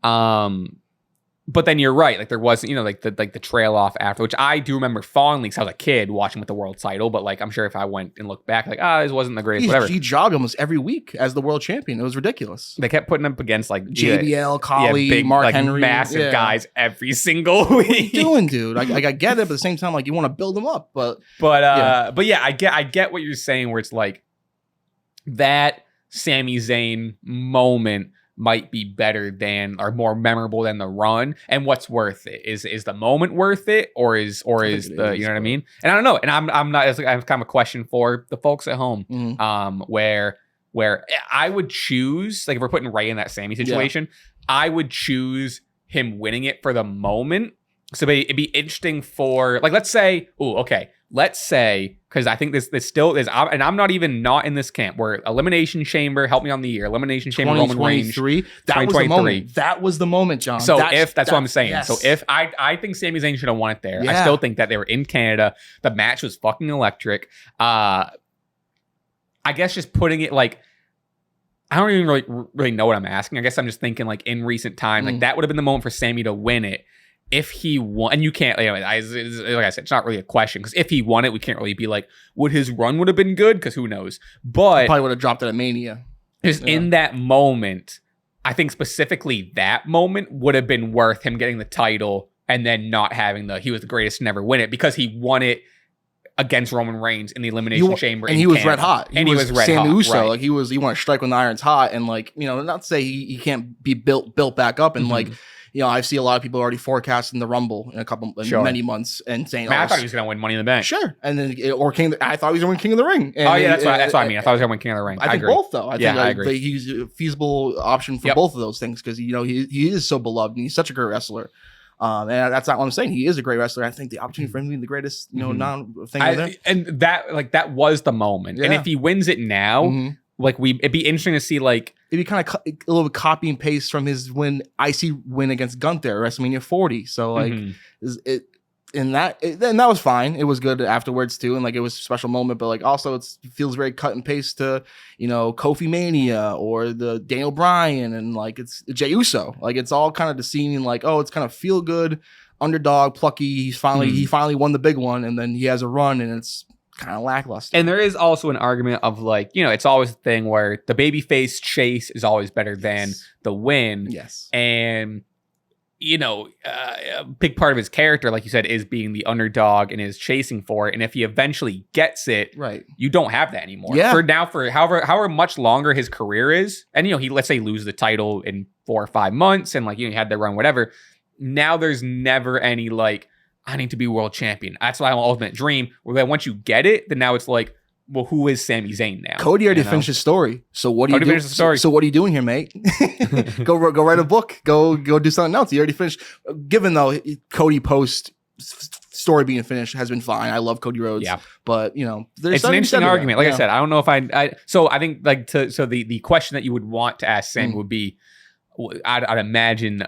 Speaker 1: But then you're right. Like there wasn't, you know, like the trail off after, which I do remember fondly because I was a kid watching with the world title. But like I'm sure if I went and looked back, like this wasn't the greatest. Whatever.
Speaker 2: He jogged almost every week as the world champion. It was ridiculous.
Speaker 1: They kept putting him up against like
Speaker 2: JBL, Collie, big, Mark
Speaker 1: like,
Speaker 2: Henry,
Speaker 1: massive guys every single week.
Speaker 2: What are you doing, dude? I get it, but at the same time, like you want to build them up. But
Speaker 1: yeah, I get what you're saying. Where it's like that Sami Zayn moment might be better than or more memorable than the run. And what's worth it? Is the moment worth it, or is the, you know what I mean? And I don't know. And I'm not, it's like, I have kind of a question for the folks at home. Where I would choose, like if we're putting Rey in that Sami situation, I would choose him winning it for the moment. So it'd be interesting for, like, let's say, because I think this still is, and I'm not in this camp, where Elimination Chamber, help me on the year, Elimination Chamber, Roman Reigns,
Speaker 2: that was the moment. That was the moment, John.
Speaker 1: So that's what I'm saying. Yes. So if I think Sami Zayn should have won it there. I still think that they were in Canada. The match was fucking electric. I guess just putting it like, I don't even really know what I'm asking. I guess I'm just thinking like in recent time, like that would have been the moment for Sami to win it. if he won, and you can't, like I said, it's not really a question, because if he won it, we can't really be like, would his run would have been good? Because who knows? But
Speaker 2: probably would have dropped it at Mania.
Speaker 1: Just in that moment, I think specifically that moment would have been worth him getting the title and then not having he was the greatest to never win it, because he won it against Roman Reigns in the Elimination Chamber.
Speaker 2: And he was red hot.
Speaker 1: He was red
Speaker 2: Sammy
Speaker 1: hot.
Speaker 2: Uso.
Speaker 1: Right.
Speaker 2: Like he wanted to strike when the iron's hot. And like, not to say he can't be built back up. And like, I see a lot of people already forecasting the Rumble in many months and saying,
Speaker 1: I thought he was going to win Money in the Bank.
Speaker 2: Sure. And then, I thought he was going to win King of the Ring. And
Speaker 1: that's what I mean. I thought he was going to win King of the Ring.
Speaker 2: I think
Speaker 1: agree.
Speaker 2: both, though. I agree. He's a feasible option for both of those things, because, he is so beloved and he's such a great wrestler. And that's not what I'm saying. He is a great wrestler. I think the opportunity for him to be the greatest,
Speaker 1: and that was the moment. Yeah. And if he wins it now, it'd be interesting to see, like,
Speaker 2: it'd be kind of a little bit copy and paste from his IC win against Gunther at WrestleMania 40. So like, that was fine. It was good afterwards too, and like it was a special moment. But like also, it feels very cut and paste to Kofi Mania or the Daniel Bryan, and like it's Jey Uso. Like it's all kind of the scene like, oh, it's kind of feel good, underdog, plucky. He finally won the big one, and then he has a run, and it's kind of lackluster.
Speaker 1: And there is also an argument of like, it's always a thing where the babyface chase is always better than the win.
Speaker 2: Yes.
Speaker 1: And a big part of his character, like you said, is being the underdog and is chasing for it. And if he eventually gets it,
Speaker 2: right, you
Speaker 1: don't have that anymore.
Speaker 2: Yeah.
Speaker 1: For however much longer his career is, and he let's say loses the title in 4 or 5 months, and like he had the run, whatever. Now there's never any like, I need to be world champion. That's my ultimate dream. Where then once you get it, then now it's like, well, who is Sami Zayn now?
Speaker 2: Cody already finished his story. So what are you doing? So what are you doing here, mate? go write a book. Go do something else. He already finished. Given though Cody post story being finished has been fine. I love Cody Rhodes.
Speaker 1: Yeah.
Speaker 2: But there's
Speaker 1: it's an interesting argument. Like I said, I don't know if so I think like the question that you would want to ask Sami would be, I'd imagine,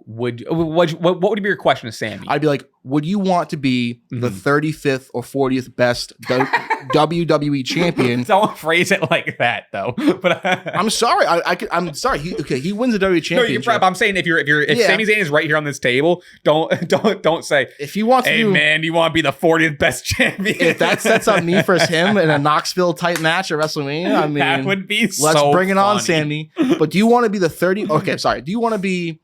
Speaker 1: what would be your question to Sami?
Speaker 2: I'd be like, would you want to be the 35th or 40th best WWE champion?
Speaker 1: Don't phrase it like that, though. But
Speaker 2: I'm sorry. I'm sorry. He wins the WWE championship.
Speaker 1: No, I'm saying if Sami Zayn is right here on this table, don't say
Speaker 2: if he wants.
Speaker 1: Hey man, you want to be the 40th best champion?
Speaker 2: If that sets up me versus him in a Knoxville type match at WrestleMania, I mean,
Speaker 1: that would be
Speaker 2: let's bring it on, Sami. But do you want to be the 30? Okay, sorry. Do you want to be?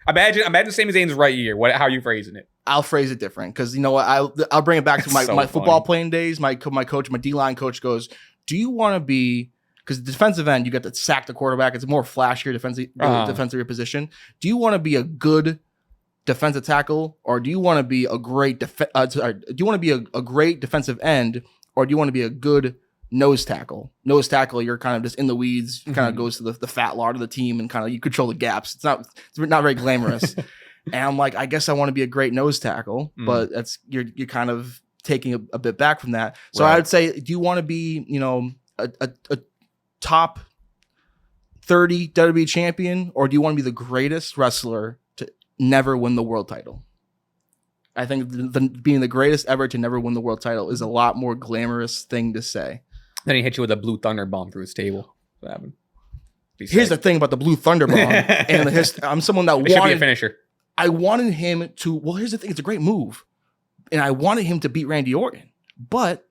Speaker 1: Imagine Sami Zayn's right here. How are you phrasing it?
Speaker 2: I'll phrase it different, because you know what? I'll bring it back to my football playing days. My coach, my D-line coach goes, do you want to be, because the defensive end, you get to sack the quarterback. It's a more flashier defensive position. Do you want to be a good defensive tackle, or do you want to be a great a great defensive end, or do you want to be a good nose tackle? Nose tackle, you're kind of just in the weeds, kind of goes to the fat lard of the team, and kind of you control the gaps. It's not very glamorous. And I'm like, I guess I want to be a great nose tackle, but you're kind of taking a bit back from that. So right. I would say, do you want to be, a top 30 WWE champion, or do you want to be the greatest wrestler to never win the world title? I think being the greatest ever to never win the world title is a lot more glamorous thing to say.
Speaker 1: Then he hit you with a blue thunder bomb through his table. What happened?
Speaker 2: Here's the thing about the blue thunder bomb. And I'm someone that
Speaker 1: should be a finisher.
Speaker 2: I wanted him to, well, here's the thing. It's a great move. And I wanted him to beat Randy Orton. But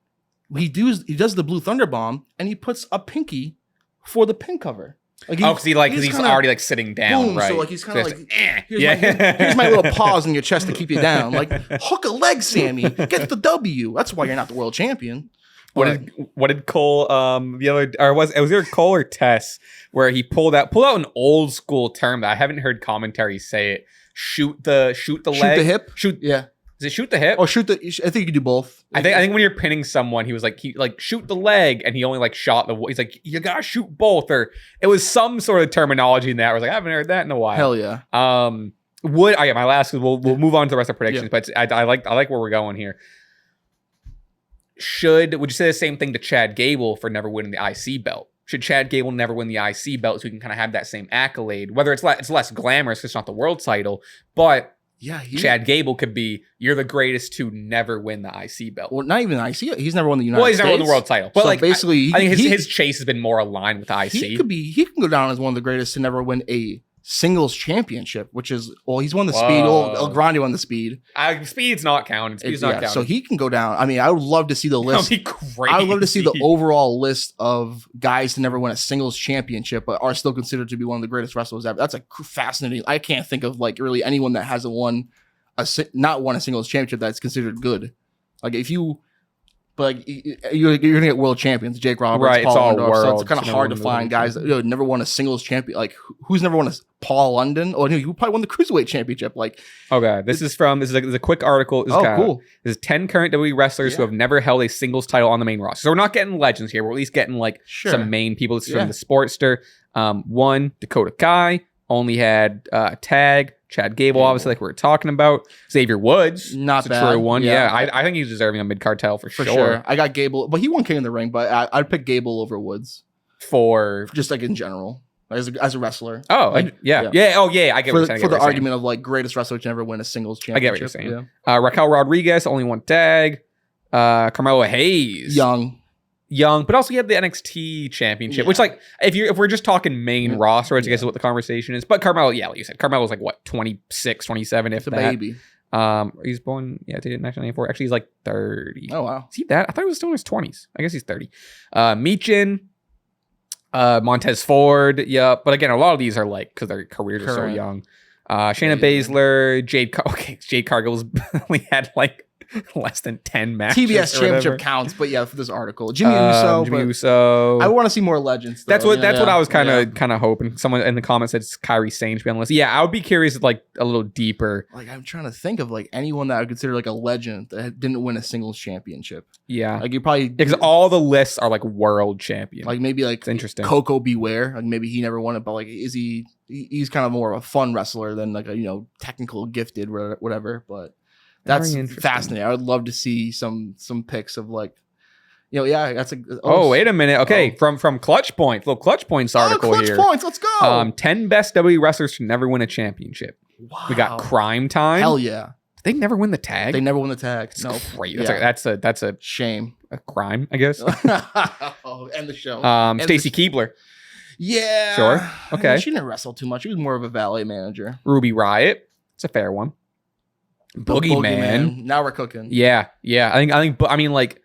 Speaker 2: he does the blue thunder bomb, and he puts a pinky for the pin cover. Like
Speaker 1: because he's already like sitting down,
Speaker 2: boom,
Speaker 1: right?
Speaker 2: So like he's kind of like, here's my little paws in your chest to keep you down. Like, hook a leg, Sami. Get the W. That's why you're not the world champion.
Speaker 1: What did Cole the other, or was either Cole or Tess, where he pulled out an old school term that I haven't heard commentary say it. Shoot the leg. Shoot
Speaker 2: the hip.
Speaker 1: Yeah. Is it shoot the hip?
Speaker 2: Or I think you can do both.
Speaker 1: I think when you're pinning someone, he was like, shoot the leg, and he only like shot he's like, you gotta shoot both, or it was some sort of terminology in that. I was like, I haven't heard that in a while.
Speaker 2: Hell yeah.
Speaker 1: My last, we'll move on to the rest of predictions, but I like where we're going here. Would you say the same thing to Chad Gable for never winning the IC belt? Should Chad Gable never win the IC belt so he can kind of have that same accolade? Whether it's less glamorous because it's not the world title, but Chad Gable could be, you're the greatest to never win the IC belt.
Speaker 2: Well, not even the IC. He's never won the United States.
Speaker 1: Well, he's never won the world title. But
Speaker 2: so
Speaker 1: like,
Speaker 2: basically,
Speaker 1: I think his chase has been more aligned with the IC.
Speaker 2: He can go down as one of the greatest to never win a singles championship, which is, he's won the speed. El Grande won the speed.
Speaker 1: Speed's not counting. Speed's not counting.
Speaker 2: So he can go down. I mean, I would love to see the list.
Speaker 1: That'd be crazy.
Speaker 2: I would love to see the overall list of guys to never win a singles championship, but are still considered to be one of the greatest wrestlers ever. That's a fascinating. I can't think of like really anyone that hasn't not won a singles championship that's considered good. Like if you. But like, you're gonna get world champions, Jake Roberts,
Speaker 1: right?
Speaker 2: Paul
Speaker 1: It's all
Speaker 2: Orndorff,
Speaker 1: world.
Speaker 2: So it's kind of hard to find guys that never won a singles champion. Like who's never won a Paul London? Or who probably won the cruiserweight championship? Like,
Speaker 1: okay, this is a quick article.
Speaker 2: Cool.
Speaker 1: This is 10 current WWE wrestlers who have never held a singles title on the main roster. So we're not getting legends here. We're at least getting like some main people. This is from the Sportster. One, Dakota Kai only had tag. Chad Gable, obviously, like we were talking about. Xavier Woods,
Speaker 2: not bad.
Speaker 1: A true one. Yeah, I think he's deserving a mid-card title for sure.
Speaker 2: I got Gable, but he won King of the Ring. But I'd pick Gable over Woods
Speaker 1: for
Speaker 2: just like in general, as a wrestler.
Speaker 1: Oh,
Speaker 2: like,
Speaker 1: yeah. I get what you're saying.
Speaker 2: For the argument of like greatest wrestler to never win a singles championship.
Speaker 1: I get what you're saying. Yeah. Raquel Rodriguez only won tag. Carmelo Hayes, young, but also he had the NXT championship, which like if we're just talking main roster, I guess is what the conversation is. But Carmelo, like you said, Carmelo's like what 26, 27, if
Speaker 2: it's a
Speaker 1: that.
Speaker 2: baby.
Speaker 1: He's born in 1994. Actually, he's like 30.
Speaker 2: Oh wow,
Speaker 1: is he that? I thought he was still in his 20s. I guess he's 30. Michin, Montez Ford, but again, a lot of these are like because their careers are so young. Shayna Baszler, Jade Cargill's only had like less than 10 matches.
Speaker 2: TBS championship counts, but for this article, Jimmy Uso. I want to see more legends. Though.
Speaker 1: That's what I was kind of hoping. Someone in the comments said Kairi Sane should be on the list. Yeah, I would be curious, like a little deeper.
Speaker 2: Like I'm trying to think of like anyone that I would consider like a legend that didn't win a singles championship.
Speaker 1: Yeah,
Speaker 2: like you probably
Speaker 1: because all the lists are like world champion.
Speaker 2: Like maybe like
Speaker 1: it's interesting.
Speaker 2: Coco Beware. Like maybe he never won it, but like is he? He's kind of more of a fun wrestler than like a technical gifted whatever, but. That's fascinating. I would love to see some picks of like, that's a.
Speaker 1: Wait a minute. Okay, from Clutch Points, little Clutch Points article
Speaker 2: here. Clutch Points, let's go.
Speaker 1: 10 best WWE wrestlers to never win a championship. Wow. We got Crime Time.
Speaker 2: Hell yeah.
Speaker 1: Did they never win the tag?
Speaker 2: They never won the tag.
Speaker 1: No, great. That's a
Speaker 2: shame.
Speaker 1: A crime, I guess.
Speaker 2: End the show.
Speaker 1: Stacy Keibler.
Speaker 2: Yeah.
Speaker 1: Sure. Okay.
Speaker 2: She didn't wrestle too much. She was more of a valet manager.
Speaker 1: Ruby Riott. It's a fair one. Boogeyman.
Speaker 2: Now we're cooking.
Speaker 1: Yeah. I mean, like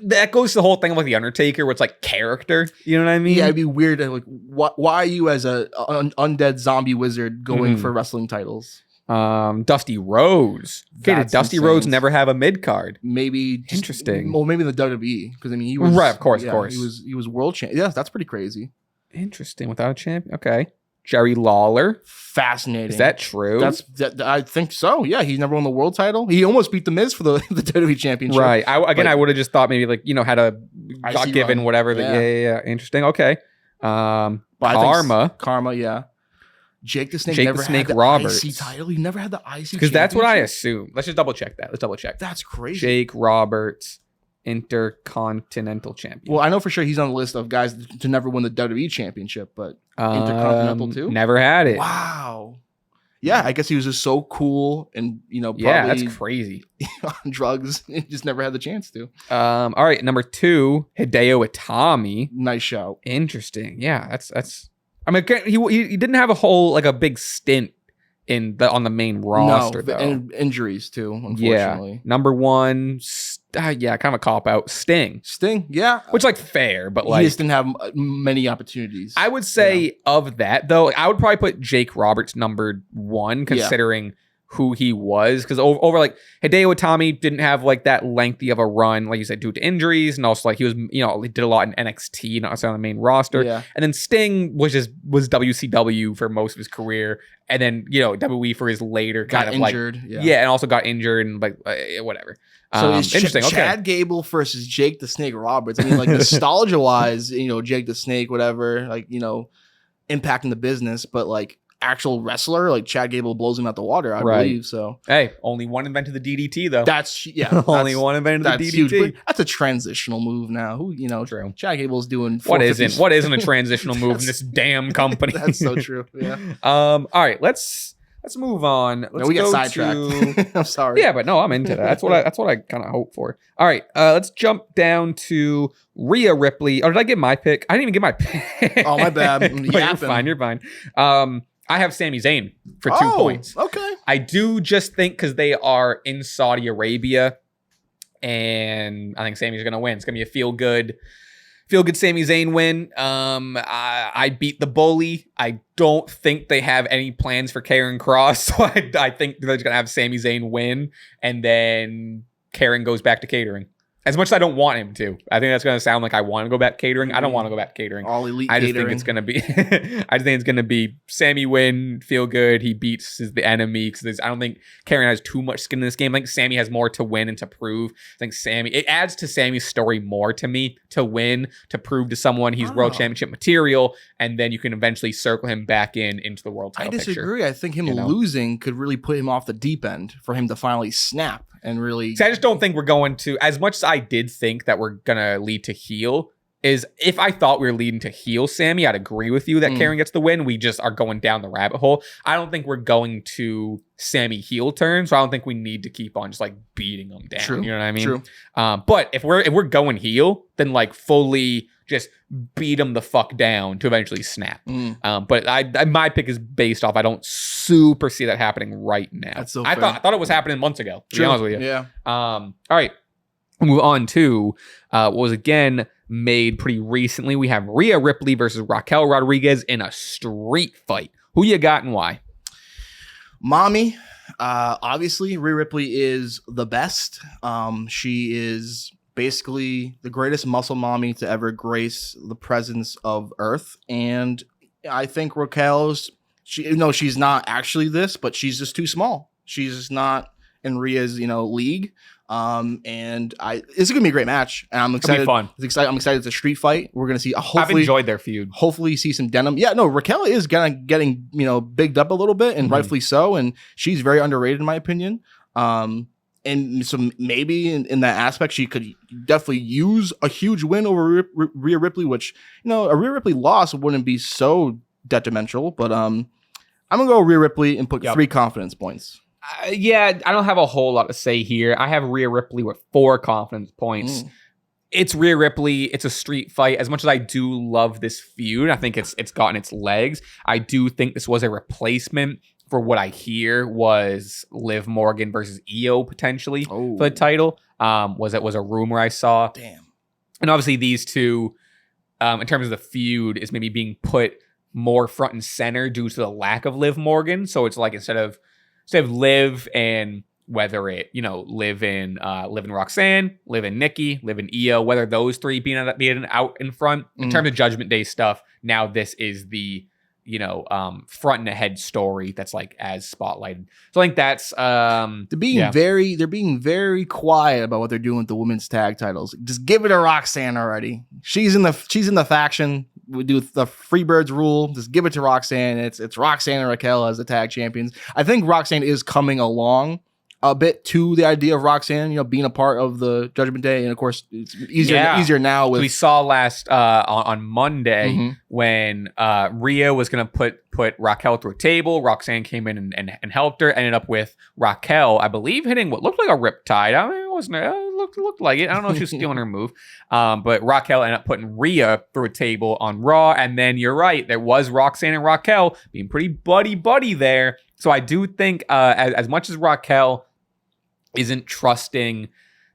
Speaker 1: that goes to the whole thing of like the Undertaker, where it's like character. You know what I mean?
Speaker 2: Yeah, it'd be weird. Like, why are you as a undead zombie wizard going for wrestling titles?
Speaker 1: Dusty Rhodes. Okay, did Dusty Rhodes never have a mid card?
Speaker 2: Maybe
Speaker 1: interesting.
Speaker 2: Well, maybe in the WWE because I mean he was
Speaker 1: right. Of course.
Speaker 2: He was world champion. Yeah, that's pretty crazy.
Speaker 1: Interesting. Without a champion. Okay. Jerry Lawler.
Speaker 2: Fascinating.
Speaker 1: Is that true?
Speaker 2: I think so. Yeah, he never won the world title. He almost beat The Miz for the WWE championship.
Speaker 1: Right. I would have just thought maybe like had a got given run. Whatever. Yeah. Interesting. Okay.
Speaker 2: Karma. Yeah. Jake the Snake never had the
Speaker 1: Roberts.
Speaker 2: IC title. He never had the IC
Speaker 1: because that's what I assume. Let's just double check that.
Speaker 2: That's crazy.
Speaker 1: Jake Roberts. Intercontinental champion.
Speaker 2: Well, I know for sure he's on the list of guys to never win the WWE championship, but Intercontinental too?
Speaker 1: Never had it.
Speaker 2: Wow. Yeah, I guess he was just so cool and, probably
Speaker 1: that's crazy.
Speaker 2: On drugs. He just never had the chance to.
Speaker 1: All right, number 2, Hideo Itami.
Speaker 2: Nice shout.
Speaker 1: Interesting. Yeah, that's I mean, he didn't have a big stint on the main roster though.
Speaker 2: And injuries too, unfortunately.
Speaker 1: Yeah. Number 1, kind of a cop out. Sting,
Speaker 2: yeah,
Speaker 1: which like fair, but
Speaker 2: he just didn't have many opportunities.
Speaker 1: I would say of that though, I would probably put Jake Roberts number 1, considering who he was, because over like Hideo Itami didn't have like that lengthy of a run, like you said, due to injuries, and also like he was he did a lot in NXT, not necessarily on the main roster. And then Sting was WCW for most of his career, and then WWE for his later
Speaker 2: got
Speaker 1: kind of
Speaker 2: injured,
Speaker 1: and also got injured and like whatever.
Speaker 2: So it's
Speaker 1: interesting.
Speaker 2: Chad Gable versus Jake the Snake Roberts. I mean, like nostalgia wise, Jake the Snake, whatever, like impacting the business, but like actual wrestler, like Chad Gable blows him out the water, I believe. So
Speaker 1: hey, only one invented the DDT though.
Speaker 2: That's
Speaker 1: only one invented the DDT.
Speaker 2: Huge, that's a transitional move now. Who true. Chad Gable's doing
Speaker 1: what isn't a transitional move in this damn company.
Speaker 2: That's so true. Yeah.
Speaker 1: All right, let's let's move on. Let's
Speaker 2: we got
Speaker 1: go
Speaker 2: sidetracked. I'm sorry.
Speaker 1: Yeah, but no, I'm into that. That's what I kind of hope for. All right, let's jump down to Rhea Ripley. Oh, did I get my pick? I didn't even get my pick.
Speaker 2: Oh, my bad.
Speaker 1: You're fine. You're fine. I have Sami Zayn for 2 points.
Speaker 2: Okay.
Speaker 1: I do just think because they are in Saudi Arabia, and I think Sami's going to win. It's going to be a feel good Sami Zayn win. I beat the bully. I don't think they have any plans for Karrion Kross, so I think they're just going to have Sami Zayn win, and then Karrion goes back to catering. As much as I don't want him to. I think that's going to sound like I want to go back catering. I don't want to go back catering.
Speaker 2: All elite
Speaker 1: I just
Speaker 2: catering.
Speaker 1: think it's going to be I just think it's going to be Sami win, feel good. He beats the enemy because I don't think Karrion has too much skin in this game. I think Sami has more to win and to prove. I think it adds to Sami's story more to me to win, to prove to someone he's world championship material, and then you can eventually circle him back into the world title picture.
Speaker 2: I disagree. I think him losing could really put him off the deep end for him to finally snap and really...
Speaker 1: See, I just don't think we're going to... As much as I did think that we're going to lead to heel, is if I thought we were leading to heel Sami, I'd agree with you that Karrion gets the win. We just are going down the rabbit hole. I don't think we're going to Sami heel turn, so I don't think we need to keep on just like beating them down.
Speaker 2: True.
Speaker 1: You know what I mean?
Speaker 2: True.
Speaker 1: But if we're going heel, then like fully just beat them the fuck down to eventually snap. But my pick is based off I don't super see that happening right now.
Speaker 2: That's so
Speaker 1: I
Speaker 2: fair.
Speaker 1: thought it was happening months ago, to be honest with you.
Speaker 2: Yeah.
Speaker 1: All right. We'll move on to what was again made pretty recently. We have Rhea Ripley versus Raquel Rodriguez in a street fight. Who you got and why?
Speaker 2: Mommy. Obviously, Rhea Ripley is the best. She is basically the greatest muscle mommy to ever grace the presence of Earth. And I think Raquel's, she's not actually this, but she's just too small. She's just not in Rhea's, league. And it's gonna be a great match, and I'm excited.
Speaker 1: It'll be fun.
Speaker 2: I'm excited. It's a street fight. We're gonna see.
Speaker 1: I've enjoyed their feud.
Speaker 2: Hopefully, see some denim. Yeah, no, Raquel is getting bigged up a little bit, and rightfully so. And she's very underrated in my opinion. And so maybe in that aspect, she could definitely use a huge win over Rhea Ripley, which a Rhea Ripley loss wouldn't be so detrimental. But I'm gonna go Rhea Ripley and put 3 confidence points.
Speaker 1: Yeah, I don't have a whole lot to say here. I have Rhea Ripley with 4 confidence points. It's Rhea Ripley. It's a street fight. As much as I do love this feud, I think it's gotten its legs. I do think this was a replacement for what I hear was Liv Morgan versus Io potentially for the title. Was a rumor I saw.
Speaker 2: Damn.
Speaker 1: And obviously these two, in terms of the feud, is maybe being put more front and center due to the lack of Liv Morgan. So it's like instead of Liv and whether it, Liv and Roxanne, Liv and Nikki, Liv and Io, whether those 3 being out in front in terms of Judgment Day stuff. Now this is the, front and ahead story that's like as spotlighted. So I think that's
Speaker 2: they're being very quiet about what they're doing with the women's tag titles. Just give it to Roxanne already. She's in the faction. We do the Freebirds rule. Just give it to Roxanne. It's Roxanne and Raquel as the tag champions. I think Roxanne is coming along a bit to the idea of Roxanne, being a part of the Judgment Day, and of course it's easier now. With
Speaker 1: we saw last on Monday when Rhea was gonna put Raquel through a table. Roxanne came in and helped her. Ended up with Raquel, I believe, hitting what looked like a riptide. I mean, it wasn't. It looked like it. I don't know if she was stealing her move, but Raquel ended up putting Rhea through a table on Raw. And then you're right, there was Roxanne and Raquel being pretty buddy there. So I do think as much as Raquel isn't trusting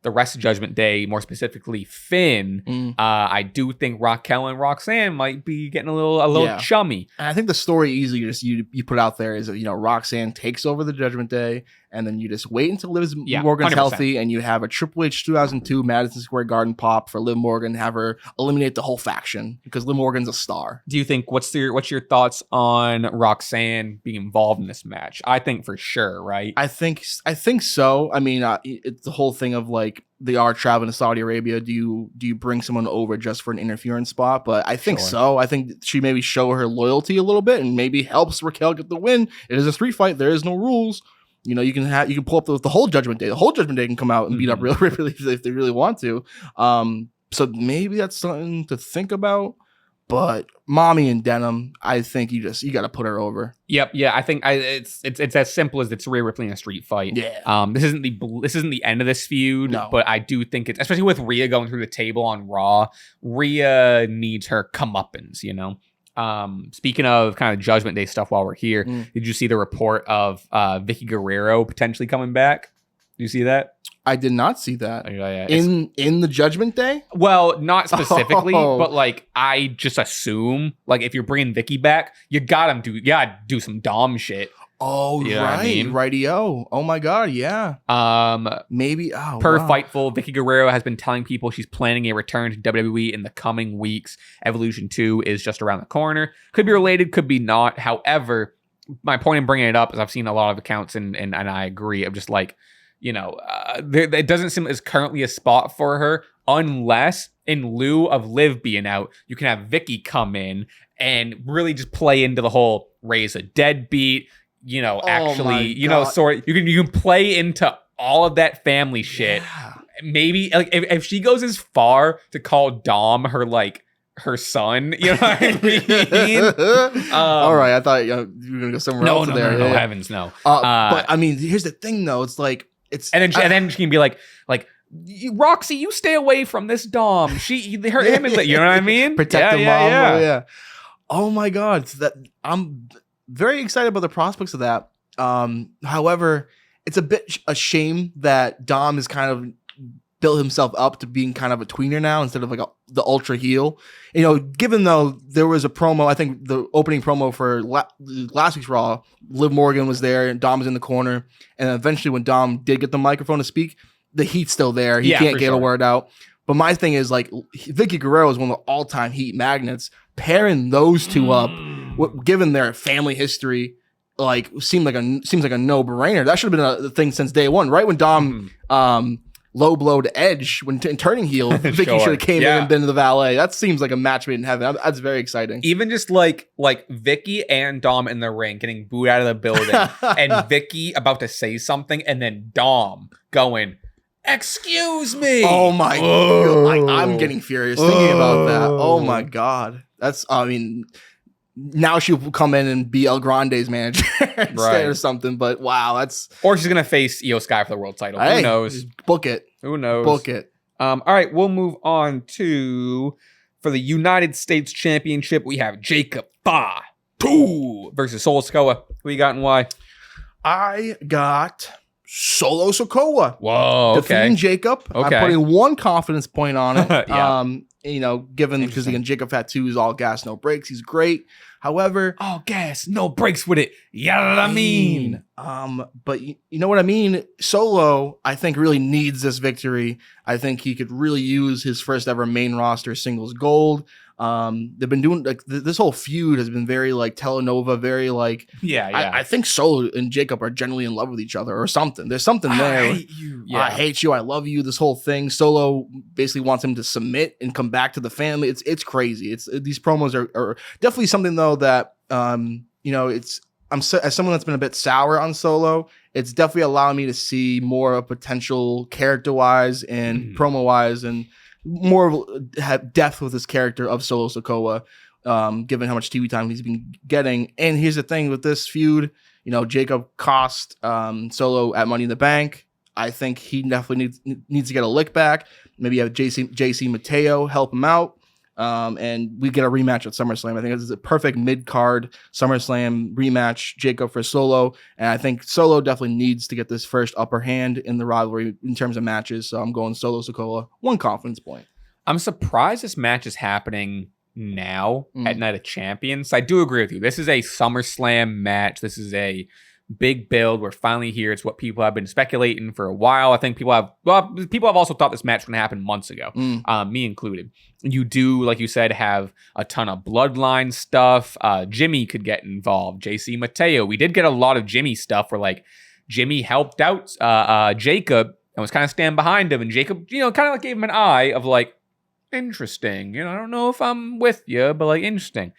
Speaker 1: the rest of Judgment Day, more specifically Finn, I do think Raquel and Roxanne might be getting a little chummy.
Speaker 2: And I think the story easily you put out there is that, Roxanne takes over the Judgment Day, and then you just wait until Liv Morgan's 100%. Healthy, and you have a Triple H 2002 Madison Square Garden pop for Liv Morgan, have her eliminate the whole faction because Liv Morgan's a star.
Speaker 1: Do you think what's your thoughts on Roxanne being involved in this match? I think for sure, right?
Speaker 2: I think so. I mean, it's the whole thing of like they are traveling to Saudi Arabia. Do you bring someone over just for an interference spot? But I think so. I think she maybe show her loyalty a little bit and maybe helps Raquel get the win. It is a street fight. There is no rules. You can pull up the whole Judgment Day. The whole Judgment Day can come out and beat up Rhea Ripley if they really want to. So maybe that's something to think about. But mommy in denim, I think you got to put her over.
Speaker 1: Yep, yeah, I think it's as simple as it's Rhea Ripley in a street fight.
Speaker 2: Yeah.
Speaker 1: This isn't the end of this feud,
Speaker 2: No.
Speaker 1: but I do think it's, especially with Rhea going through the table on Raw, Rhea needs her comeuppance, you know. Speaking of kind of Judgment Day stuff while we're here, did you see the report of Vickie Guerrero potentially coming back? Do you see that?
Speaker 2: I did not see that.
Speaker 1: Yeah.
Speaker 2: In the Judgment Day?
Speaker 1: Well, not specifically, but like I just assume like if you're bringing Vickie back, you gotta do some Dom shit.
Speaker 2: Oh,
Speaker 1: you know
Speaker 2: right.
Speaker 1: what I mean?
Speaker 2: Rightio. Oh my God. Yeah. Maybe. Oh,
Speaker 1: per
Speaker 2: wow.
Speaker 1: Fightful, Vickie Guerrero has been telling people she's planning a return to WWE in the coming weeks. Evolution 2 is just around the corner. Could be related, could be not. However, my point in bringing it up is I've seen a lot of accounts and I agree. I'm just like, you know, it doesn't seem as currently a spot for her unless in lieu of Liv being out, you can have Vickie come in and really just play into the whole raise a deadbeat, you know, actually, you know, sort you can play into all of that family shit.
Speaker 2: Yeah.
Speaker 1: Maybe like if she goes as far to call Dom her son, you know what I mean?
Speaker 2: All right, I thought you were gonna go somewhere else there.
Speaker 1: No, heavens no.
Speaker 2: But I mean, here's the thing though. It's like
Speaker 1: and then she can be like Roxy, you stay away from this Dom. Him and you know what I mean?
Speaker 2: Protect the mom. Yeah. Oh my God, I'm very excited about the prospects of that. However, it's a bit a shame that Dom has kind of built himself up to being kind of a tweener now instead of like the ultra heel. You know, given though there was a promo, I think the opening promo for last week's Raw, Liv Morgan was there and Dom was in the corner. And eventually when Dom did get the microphone to speak, the heat's still there. He can't get a word out. But my thing is like Vickie Guerrero is one of the all-time heat magnets. Pairing those two up, given their family history, like seems like a no-brainer. That should have been a thing since day one, right? When Dom low blowed Edge when turning heel, Vickie should have came in and been the valet. That seems like a match made in heaven. That's very exciting.
Speaker 1: Even just like Vickie and Dom in the ring getting booed out of the building, and Vickie about to say something, and then Dom going, "Excuse me."
Speaker 2: Oh my God. I'm getting furious thinking about that. Oh my God. I mean, now she'll come in and be El Grande's manager instead or something. But wow,
Speaker 1: or she's gonna face Io Sky for the world title. Who knows?
Speaker 2: Book it.
Speaker 1: Who knows?
Speaker 2: Book it.
Speaker 1: All right, we'll move on for the United States Championship. We have Jacob Fatu versus Sikoa. Who you got and why?
Speaker 2: I got Solo Sikoa.
Speaker 1: Whoa,
Speaker 2: defeating Jacob.
Speaker 1: Okay.
Speaker 2: I'm putting one confidence point on it.
Speaker 1: Yeah.
Speaker 2: You know, given because again, Jacob Fatu is all gas, no brakes. He's great. However,
Speaker 1: all gas, no brakes with it. You know what I mean?
Speaker 2: But you know what I mean? Solo, I think, really needs this victory. I think he could really use his first ever main roster singles gold. They've been doing like this whole feud has been very like telenova, very like I think Solo and Jacob are generally in love with each other or something. There's something there.
Speaker 1: I hate you. Yeah.
Speaker 2: I hate you. I love you. This whole thing. Solo basically wants him to submit and come back to the family. It's crazy. These promos are definitely something though that you know as someone that's been a bit sour on Solo, it's definitely allowing me to see more of potential character wise and promo wise and more have depth with this character of Solo Sikoa, given how much TV time he's been getting. And here's the thing with this feud, you know, Jacob cost Solo at Money in the Bank. I think he definitely needs to get a lick back. Maybe have JC Mateo help him out. And we get a rematch at SummerSlam. I think this is a perfect mid-card SummerSlam rematch, Jacob for Solo. And I think Solo definitely needs to get this first upper hand in the rivalry in terms of matches. So I'm going Solo Sikoa, one confidence point.
Speaker 1: I'm surprised this match is happening now at Night of Champions. I do agree with you. This is a SummerSlam match. This is a big build. We're finally here. It's what people have been speculating for a while. I think people have also thought this match was going to happen months ago, me included. You do, like you said, have a ton of bloodline stuff. Jimmy could get involved. JC Mateo. We did get a lot of Jimmy stuff where like Jimmy helped out Jacob and was kind of standing behind him, and Jacob, you know, kind of like gave him an eye of like, interesting. You know, I don't know if I'm with you, but like interesting.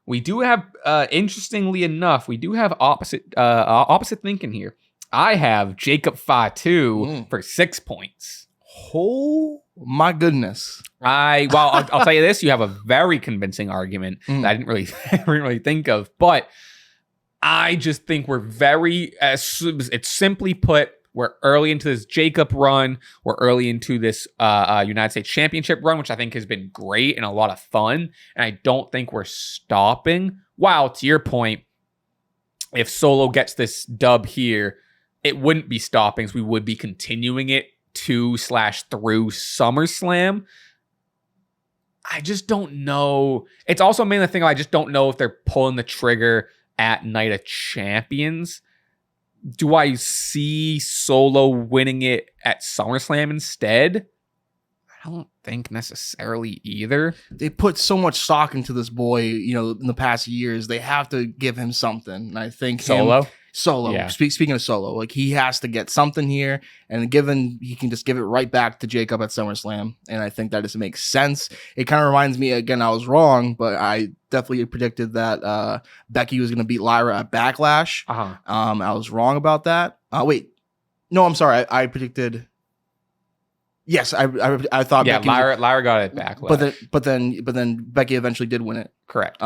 Speaker 1: We do have, interestingly enough, we do have opposite thinking here. I have Jacob Fatu for 6 points.
Speaker 2: Oh my goodness!
Speaker 1: I'll tell you this: you have a very convincing argument that I didn't really think of, but I just think we're it's simply put, we're early into this Jacob run. We're early into this United States Championship run, which I think has been great and a lot of fun. And I don't think we're stopping. While, to your point, if Solo gets this dub here, it wouldn't be stopping. So we would be continuing it to/through SummerSlam. I just don't know. It's also mainly the thing, I just don't know if they're pulling the trigger at Night of Champions. Do I see Solo winning it at SummerSlam instead? I don't think necessarily either.
Speaker 2: They put so much stock into this boy, in the past years. They have to give him something. And I think
Speaker 1: Solo.
Speaker 2: Yeah. Speaking of Solo, like, he has to get something here, and he can just give it right back to Jacob at SummerSlam, and I think that just makes sense. It kind of reminds me, again, I was wrong, but I definitely predicted that Becky was going to beat Lyra at Backlash. I was wrong about that. Wait, no, I'm sorry. I predicted. Yes, I thought.
Speaker 1: Yeah,
Speaker 2: Becky
Speaker 1: Lyra got it at Backlash,
Speaker 2: but then Becky eventually did win it.
Speaker 1: Correct.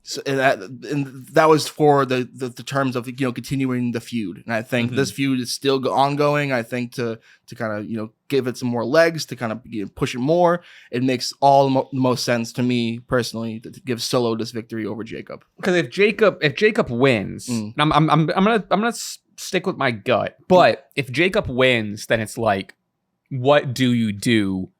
Speaker 2: So that was for the terms of continuing the feud, and I think this feud is still ongoing. I think to kind of give it some more legs, to kind of push it more. It makes all the most sense to me personally to give Solo this victory over Jacob.
Speaker 1: Because if Jacob wins, I'm gonna stick with my gut. But if Jacob wins, then it's like, what do you do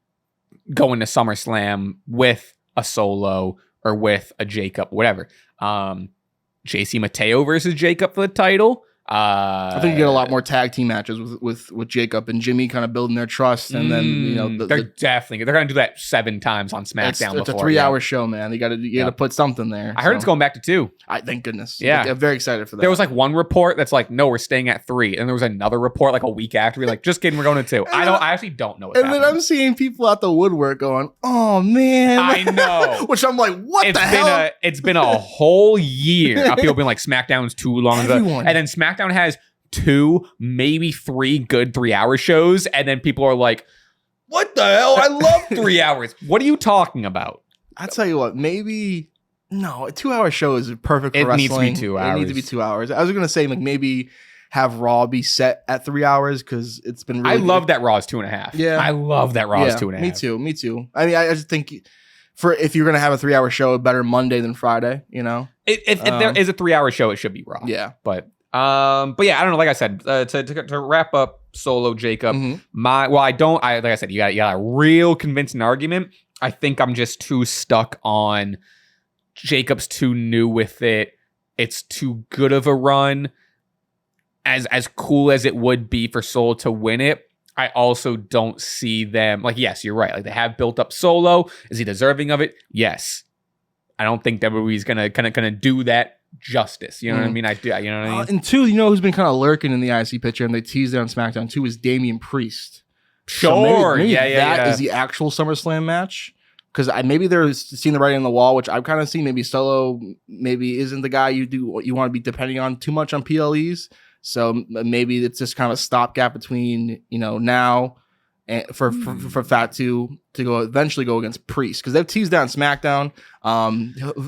Speaker 1: going to SummerSlam with a Solo or with a Jacob, whatever? JC Mateo versus Jacob for the title.
Speaker 2: I think you get a lot more tag team matches with Jacob and Jimmy kind of building their trust, and then
Speaker 1: they're gonna do that 7 times on SmackDown.
Speaker 2: It's a 3-hour show, man. You got to put something there.
Speaker 1: I heard it's going back to 2.
Speaker 2: Thank goodness.
Speaker 1: Yeah,
Speaker 2: I'm very excited for that.
Speaker 1: There was like one report that's like, no, we're staying at 3, and there was another report like a week after. We're like, just kidding, we're going to 2. I actually don't know.
Speaker 2: And then I'm seeing people out the woodwork going, "Oh man,"
Speaker 1: I know.
Speaker 2: Which I'm like, what the hell?
Speaker 1: It's been a whole year of people being like, SmackDown's too long, and then SmackDown has 2, maybe 3 good 3-hour shows, and then people are like, what the hell? I love 3 hours. What are you talking about?
Speaker 2: I'll tell you what, maybe no, a 2-hour show is perfect for
Speaker 1: it
Speaker 2: wrestling.
Speaker 1: Needs to be 2 hours.
Speaker 2: It needs to be 2 hours. I was gonna say, like, maybe have Raw be set at 3 hours, because it's been really
Speaker 1: I love that Raw is 2.5.
Speaker 2: Yeah,
Speaker 1: I love that Raw is 2.5.
Speaker 2: Me too. I mean, I just think if you're gonna have a 3-hour show, better Monday than Friday.
Speaker 1: If there is a 3-hour show, it should be Raw.
Speaker 2: Yeah,
Speaker 1: but yeah, I don't know. Like I said, to wrap up Solo Jacob, like I said, you got a real convincing argument. I think I'm just too stuck on Jacob's too new with it. It's too good of a run. As cool as it would be for Solo to win it, I also don't see them, like, yes, you're right. Like, they have built up Solo. Is he deserving of it? Yes. I don't think WWE's gonna do that justice. You know what I mean? I do. You know what I mean?
Speaker 2: And 2, who's been kind of lurking in the IC picture, and they teased it on SmackDown too, is Damian Priest.
Speaker 1: Sure.
Speaker 2: So maybe that is the actual SummerSlam match. Because maybe they're seeing the writing on the wall, which I've kind of seen. Maybe Solo maybe isn't the guy you want to be depending on too much on PLEs. So maybe it's just kind of a stopgap between now and for Fatu to eventually go against Priest, because they've teased that on SmackDown.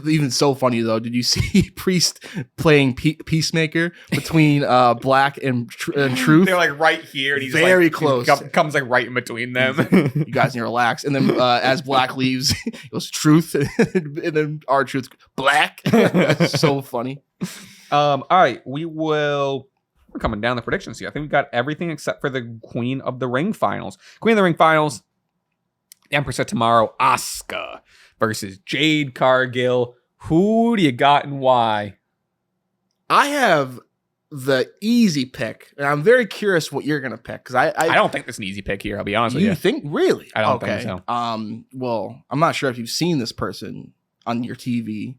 Speaker 2: Even so funny though, did you see Priest playing Peacemaker between Black and Truth?
Speaker 1: They're like right here, and he's
Speaker 2: very close.
Speaker 1: He comes like right in between them.
Speaker 2: You guys need to relax. And then as Black leaves, it was Truth, and then R-Truth, Black. That's so funny.
Speaker 1: All right, we're coming down the predictions here. I think we got everything except for the Queen of the Ring finals. Queen of the Ring finals, the Empress of Tomorrow, Asuka versus Jade Cargill. Who do you got and why?
Speaker 2: I have the easy pick, and I'm very curious what you're going to pick, because I
Speaker 1: don't think it's an easy pick here, I'll be honest with you.
Speaker 2: You think? Really?
Speaker 1: I don't think so.
Speaker 2: Well, I'm not sure if you've seen this person on your TV,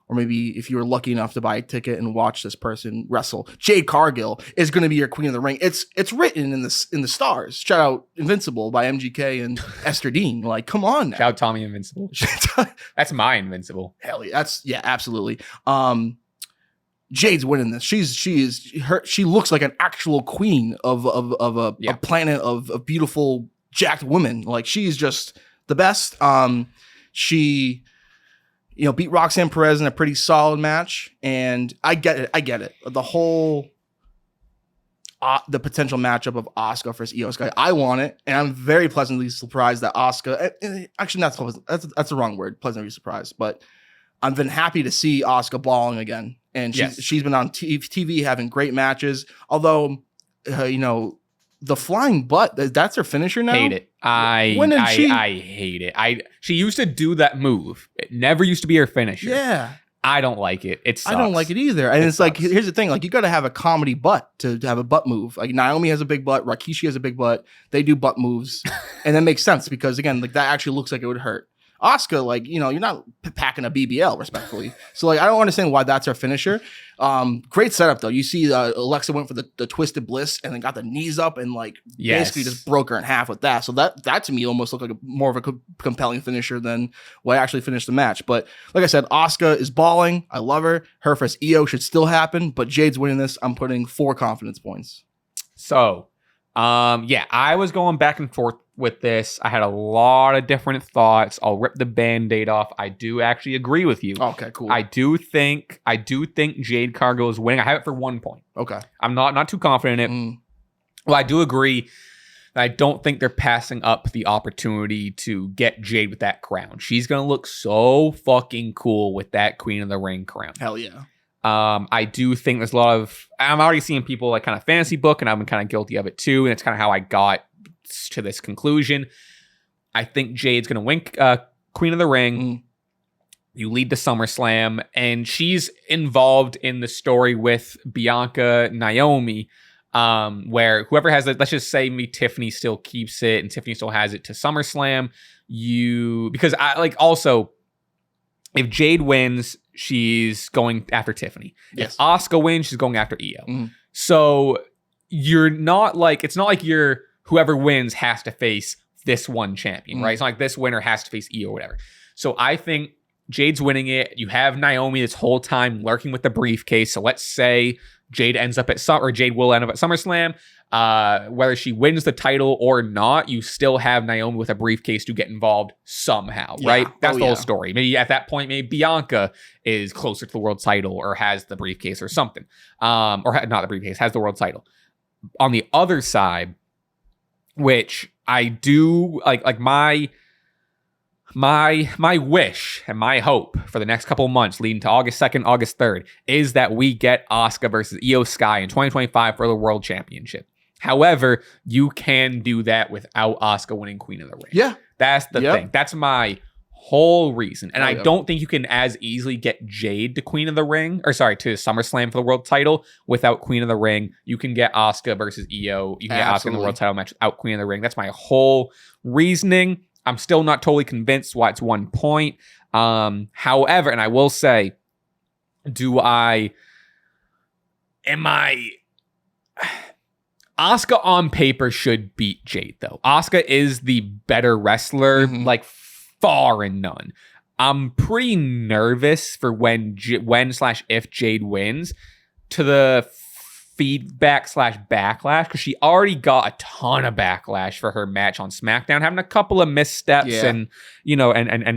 Speaker 2: or maybe if you were lucky enough to buy a ticket and watch this person wrestle. Jade Cargill is going to be your Queen of the Ring. It's written in the stars. Shout out Invincible by MGK and Esther Dean. Like, come on now.
Speaker 1: Shout out Tommy Invincible. That's my Invincible.
Speaker 2: Hell yeah, absolutely. Jade's winning this. She looks like an actual queen of a planet of beautiful jacked woman. Like, she's just the best. She, beat Roxanne Perez in a pretty solid match, and I get it. The whole the potential matchup of Asuka versus Io Sky. I want it, and I'm very pleasantly surprised that Asuka. Actually, that's the wrong word. Pleasantly surprised, but I've been happy to see Asuka balling again, and she's been on TV having great matches. Although, the flying butt, that's her finisher now.
Speaker 1: Hate it. I hate it. She used to do that move. It never used to be her finisher.
Speaker 2: Yeah.
Speaker 1: I don't like it. It sucks.
Speaker 2: I don't like it either. And it's like, here's the thing. Like, you got to have a comedy butt to have a butt move. Like, Naomi has a big butt. Rikishi has a big butt. They do butt moves. And that makes sense because, again, like, that actually looks like it would hurt. Asuka, like, you're not packing a BBL, respectfully. So, like, I don't understand why that's her finisher. Great setup, though. You see Alexa went for the Twisted Bliss and then got the knees up and, like, basically just broke her in half with that. So that to me almost looked like more of a compelling finisher than what actually finished the match. But like I said, Asuka is balling. I love her. Her versus Io should still happen, but Jade's winning this. I'm putting 4 confidence points.
Speaker 1: So, I was going back and forth with this. I had a lot of different thoughts. I'll rip the Band-Aid off. I do actually agree with you.
Speaker 2: Okay, cool.
Speaker 1: I do think Jade Cargill is winning. I have it for 1 point.
Speaker 2: Okay.
Speaker 1: I'm not too confident in it. Well, I do agree that I don't think they're passing up the opportunity to get Jade with that crown. She's going to look so fucking cool with that Queen of the Ring crown.
Speaker 2: Hell yeah.
Speaker 1: I do think there's a lot of, I'm already seeing people like kind of fantasy book, and I've been kind of guilty of it too. And it's kind of how I got to this conclusion. I think Jade's going to win Queen of the Ring. You lead the SummerSlam, and she's involved in the story with Bianca Naomi, where whoever has it, let's just say maybe Tiffany still keeps it and Tiffany still has it to SummerSlam. Because I like also, if Jade wins, she's going after Tiffany.
Speaker 2: Yes.
Speaker 1: If Asuka wins, she's going after Io. So you're not like, it's not like whoever wins has to face this one champion, right? It's not like this winner has to face Io or whatever. So I think Jade's winning it. You have Naomi this whole time lurking with the briefcase. So let's say Jade ends up Jade will end up at SummerSlam. Whether she wins the title or not, you still have Naomi with a briefcase to get involved somehow, right? That's the whole story. Maybe at that point, maybe Bianca is closer to the world title or has the briefcase or something. Not the briefcase, has the world title. On the other side, which I do like my wish and my hope for the next couple of months leading to August 2nd, August 3rd is that we get Asuka versus Io Sky in 2025 for the World Championship. However, you can do that without Asuka winning Queen of the Ring.
Speaker 2: Yeah.
Speaker 1: That's the thing. That's my whole reason. And I don't think you can as easily get Jade to Queen of the Ring, to SummerSlam for the world title without Queen of the Ring. You can get Asuka versus Io. You can get Asuka in the world title match without Queen of the Ring. That's my whole reasoning. I'm still not totally convinced why it's 1 point. However, and I will say, Asuka on paper should beat Jade, though. Asuka is the better wrestler, like far and none. I'm pretty nervous for when/if Jade wins to the feedback/backlash, because she already got a ton of backlash for her match on SmackDown, having a couple of missteps and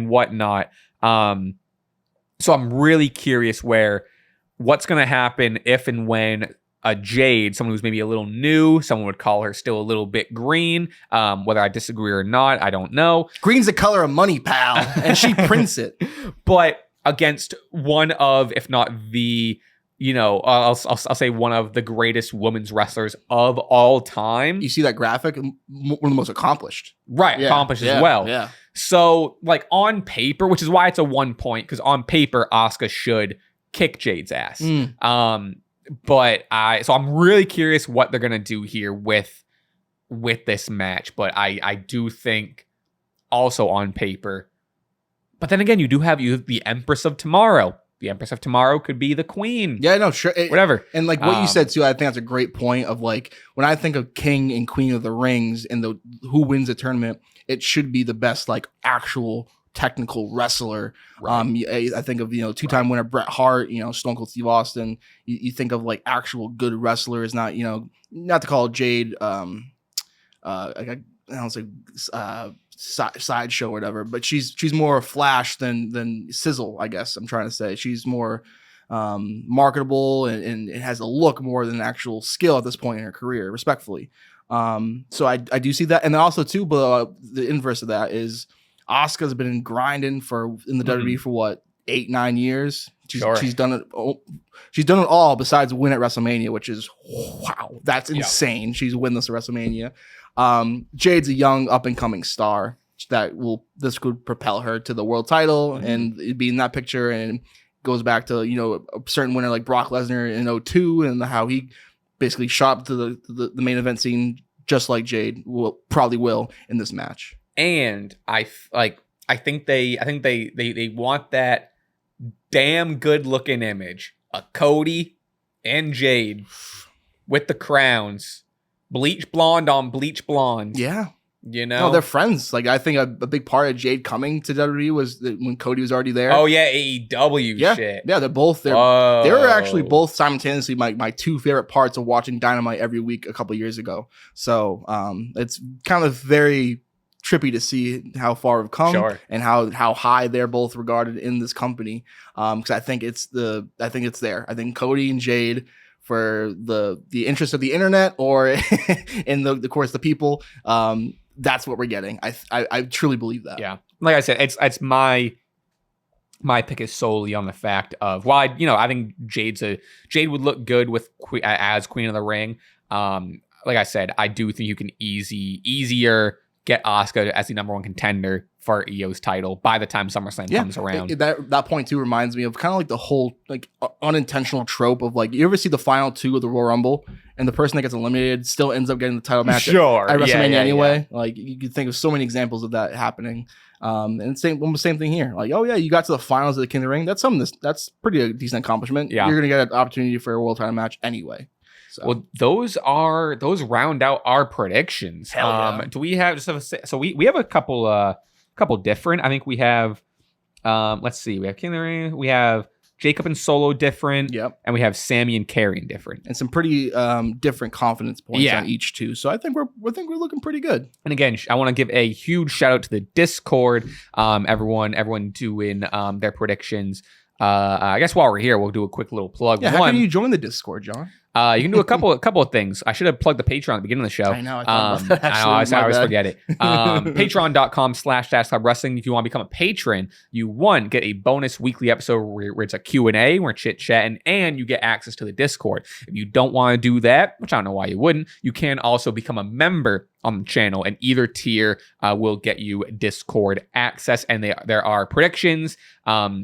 Speaker 1: whatnot. So I'm really curious what's going to happen if and when a Jade, someone who's maybe a little new, someone would call her still a little bit green. Whether I disagree or not, I don't know.
Speaker 2: Green's the color of money, pal, and she prints it.
Speaker 1: But against one of, if not the, I'll say one of the greatest women's wrestlers of all time.
Speaker 2: You see that graphic? One of the most accomplished.
Speaker 1: Right, accomplished as well.
Speaker 2: Yeah.
Speaker 1: So, like, on paper, which is why it's a 1 point, because on paper, Asuka should kick Jade's ass. But I'm really curious what they're gonna do here with this match. But I do think also on paper. But then again, you have the Empress of Tomorrow. The Empress of Tomorrow could be the queen.
Speaker 2: Yeah, no, sure.
Speaker 1: Whatever.
Speaker 2: And like what you said too, I think that's a great point of like, when I think of King and Queen of the Rings and who wins the tournament, it should be the best like actual technical wrestler. Right. I think of, two-time winner Bret Hart, Stone Cold Steve Austin. You think of like actual good wrestlers, not to call Jade like don't say sideshow or whatever, but she's more flash than sizzle, I guess I'm trying to say. She's more marketable and it has a look more than actual skill at this point in her career, respectfully. So I do see that. And then also too, but the inverse of that is Asuka's been grinding in the WWE for what, 8-9 years. She's done it. She's done it all besides win at WrestleMania, which is wow. That's insane. She's winless at WrestleMania. Jade's a young up and coming star this could propel her to the world title and it'd be in that picture, and goes back to, you know, a certain winner like Brock Lesnar in 2002 and how he basically shot up to the main event scene just like Jade probably will in this match. And
Speaker 1: I think they want that damn good looking image of Cody and Jade with the crowns, bleach blonde on bleach blonde.
Speaker 2: Yeah.
Speaker 1: You know,
Speaker 2: no, they're friends. Like, I think a big part of Jade coming to WWE was when Cody was already there.
Speaker 1: Oh yeah, AEW shit.
Speaker 2: Yeah, they're both there. They were actually both simultaneously my two favorite parts of watching Dynamite every week a couple years ago. So it's kind of very trippy to see how far we've come and how high they're both regarded in this company. Because I think it's there. I think Cody and Jade, for the interest of the internet or in the course the people, that's what we're getting. I truly believe that.
Speaker 1: Yeah, like I said, it's my pick is solely on the fact of I think Jade would look good with as Queen of the Ring. Like I said, I do think you can easier get Asuka as the number one contender for EO's title by the time SummerSlam comes around.
Speaker 2: That point too reminds me of kind of like the whole like unintentional trope of like, you ever see the final two of the Royal Rumble and the person that gets eliminated still ends up getting the title match at WrestleMania anyway. Yeah. Like, you could think of so many examples of that happening. And same thing here. Like, oh yeah, you got to the finals of the King of the Ring. That's pretty a decent accomplishment. Yeah. You're gonna get an opportunity for a world title match anyway. So.
Speaker 1: Well, those round out our predictions. Do we have we have a couple different. I think we have let's see, we have King of the Ring, we have Jacob and Solo different, and we have Sami and Karrion different,
Speaker 2: and some pretty different confidence points on each too. So I think we're looking pretty good.
Speaker 1: And again, I want to give a huge shout out to the Discord. Everyone doing their predictions. I guess while we're here, we'll do a quick little plug.
Speaker 2: Yeah, how can you join the Discord, John?
Speaker 1: You can do a couple of things. I should have plugged the Patreon at the beginning of the show.
Speaker 2: I know. I
Speaker 1: always forget it. Patreon.com/Stache Club Wrestling. If you want to become a patron, you get a bonus weekly episode where it's a Q&A, we're chit-chatting, and you get access to the Discord. If you don't want to do that, which I don't know why you wouldn't, you can also become a member on the channel, and either tier will get you Discord access. And there are predictions,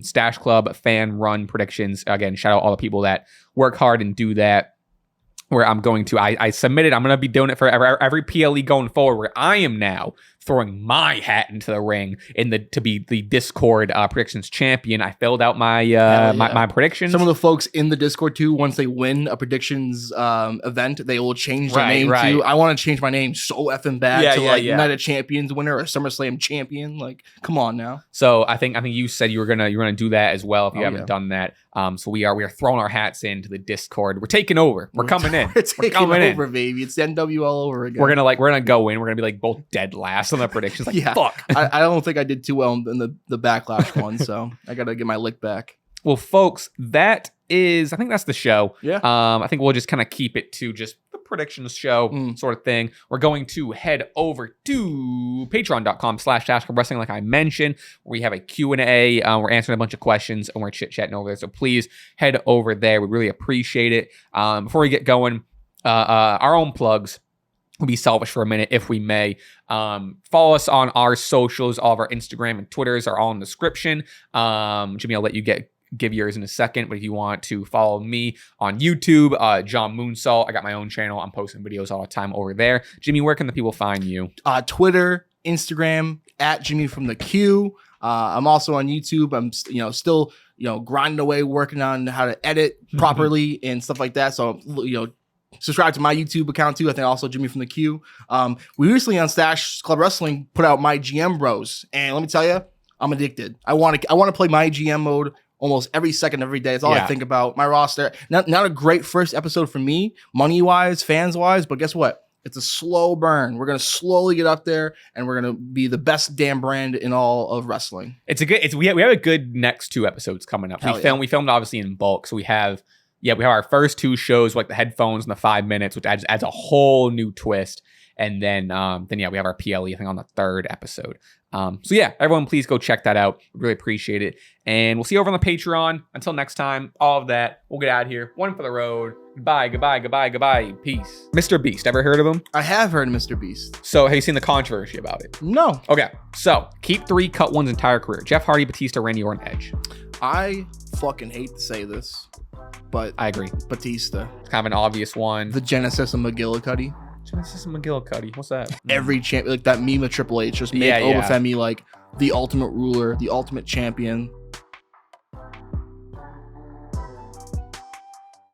Speaker 1: Stache Club fan run predictions. Again, shout out all the people that work hard and do that. Where I'm going to, I submitted, I'm going to be doing it for every PLE going forward, where I am now throwing my hat into the ring to be the Discord predictions champion. I filled out my my predictions.
Speaker 2: Some of the folks in the Discord too, once they win a predictions event, they will change their name too. I want to change my name so effing bad to Night of Champions winner or SummerSlam champion. Like, come on now.
Speaker 1: So I think you said you were gonna do that as well if you haven't done that. So we are throwing our hats into the Discord. We're taking over. We're coming in.
Speaker 2: We're coming over, baby. It's the NW all over again.
Speaker 1: We're gonna go in. We're gonna be like both dead last on the predictions. Like, fuck.
Speaker 2: I don't think I did too well in the backlash one, so I gotta get my lick back.
Speaker 1: Well, folks, I think that's the show.
Speaker 2: Yeah.
Speaker 1: I think we'll just kind of keep it to just the predictions show sort of thing. We're going to head over to patreon.com/Stache Club Wrestling, like I mentioned, where we have a Q&A. We're answering a bunch of questions and we're chit-chatting over there. So please head over there. We really appreciate it. Before we get going, our own plugs. We'll be selfish for a minute if we may. Follow us on our socials. All of our Instagram and Twitters are all in the description. Jimmy, I'll let you give yours in a second, but if you want to follow me on YouTube, John Moonsalt, I got my own channel. I'm posting videos all the time over there. Jimmy, where can the people find you?
Speaker 2: Twitter, Instagram, @Jimmy from the Q. I'm also on YouTube. I'm still grinding away, working on how to edit properly and stuff like that. So subscribe to my YouTube account too. I think also Jimmy from the Q. We recently on Stache Club Wrestling put out My GM Bros, and let me tell you, I'm addicted. I want to play My GM mode almost every second, every day. It's all I think about. My roster, not a great first episode for me, money wise, fans wise, but guess what? It's a slow burn. We're gonna slowly get up there, and we're gonna be the best damn brand in all of wrestling.
Speaker 1: We have a good next 2 episodes coming up. We filmed obviously in bulk, so we have our first 2 shows, like the headphones and the 5 minutes, which adds a whole new twist. And then we have our PLE, I think, on the 3rd episode. So yeah, everyone, please go check that out. Really appreciate it. And we'll see you over on the Patreon. Until next time, all of that. We'll get out of here. One for the road. Goodbye, goodbye, goodbye, goodbye. Peace. Mr. Beast, ever heard of him?
Speaker 2: I have heard of Mr. Beast.
Speaker 1: So have you seen the controversy about it?
Speaker 2: No.
Speaker 1: Okay, so keep 3, cut 1's entire career. Jeff Hardy, Batista, Randy Orton, Edge.
Speaker 2: I fucking hate to say this, but
Speaker 1: I agree.
Speaker 2: Batista.
Speaker 1: It's kind of an obvious one.
Speaker 2: The Genesis of McGillicuddy.
Speaker 1: Genesis McGillicuddy. What's that?
Speaker 2: Every champ, like that meme of Triple H, just make Obafemi like the ultimate ruler, the ultimate champion.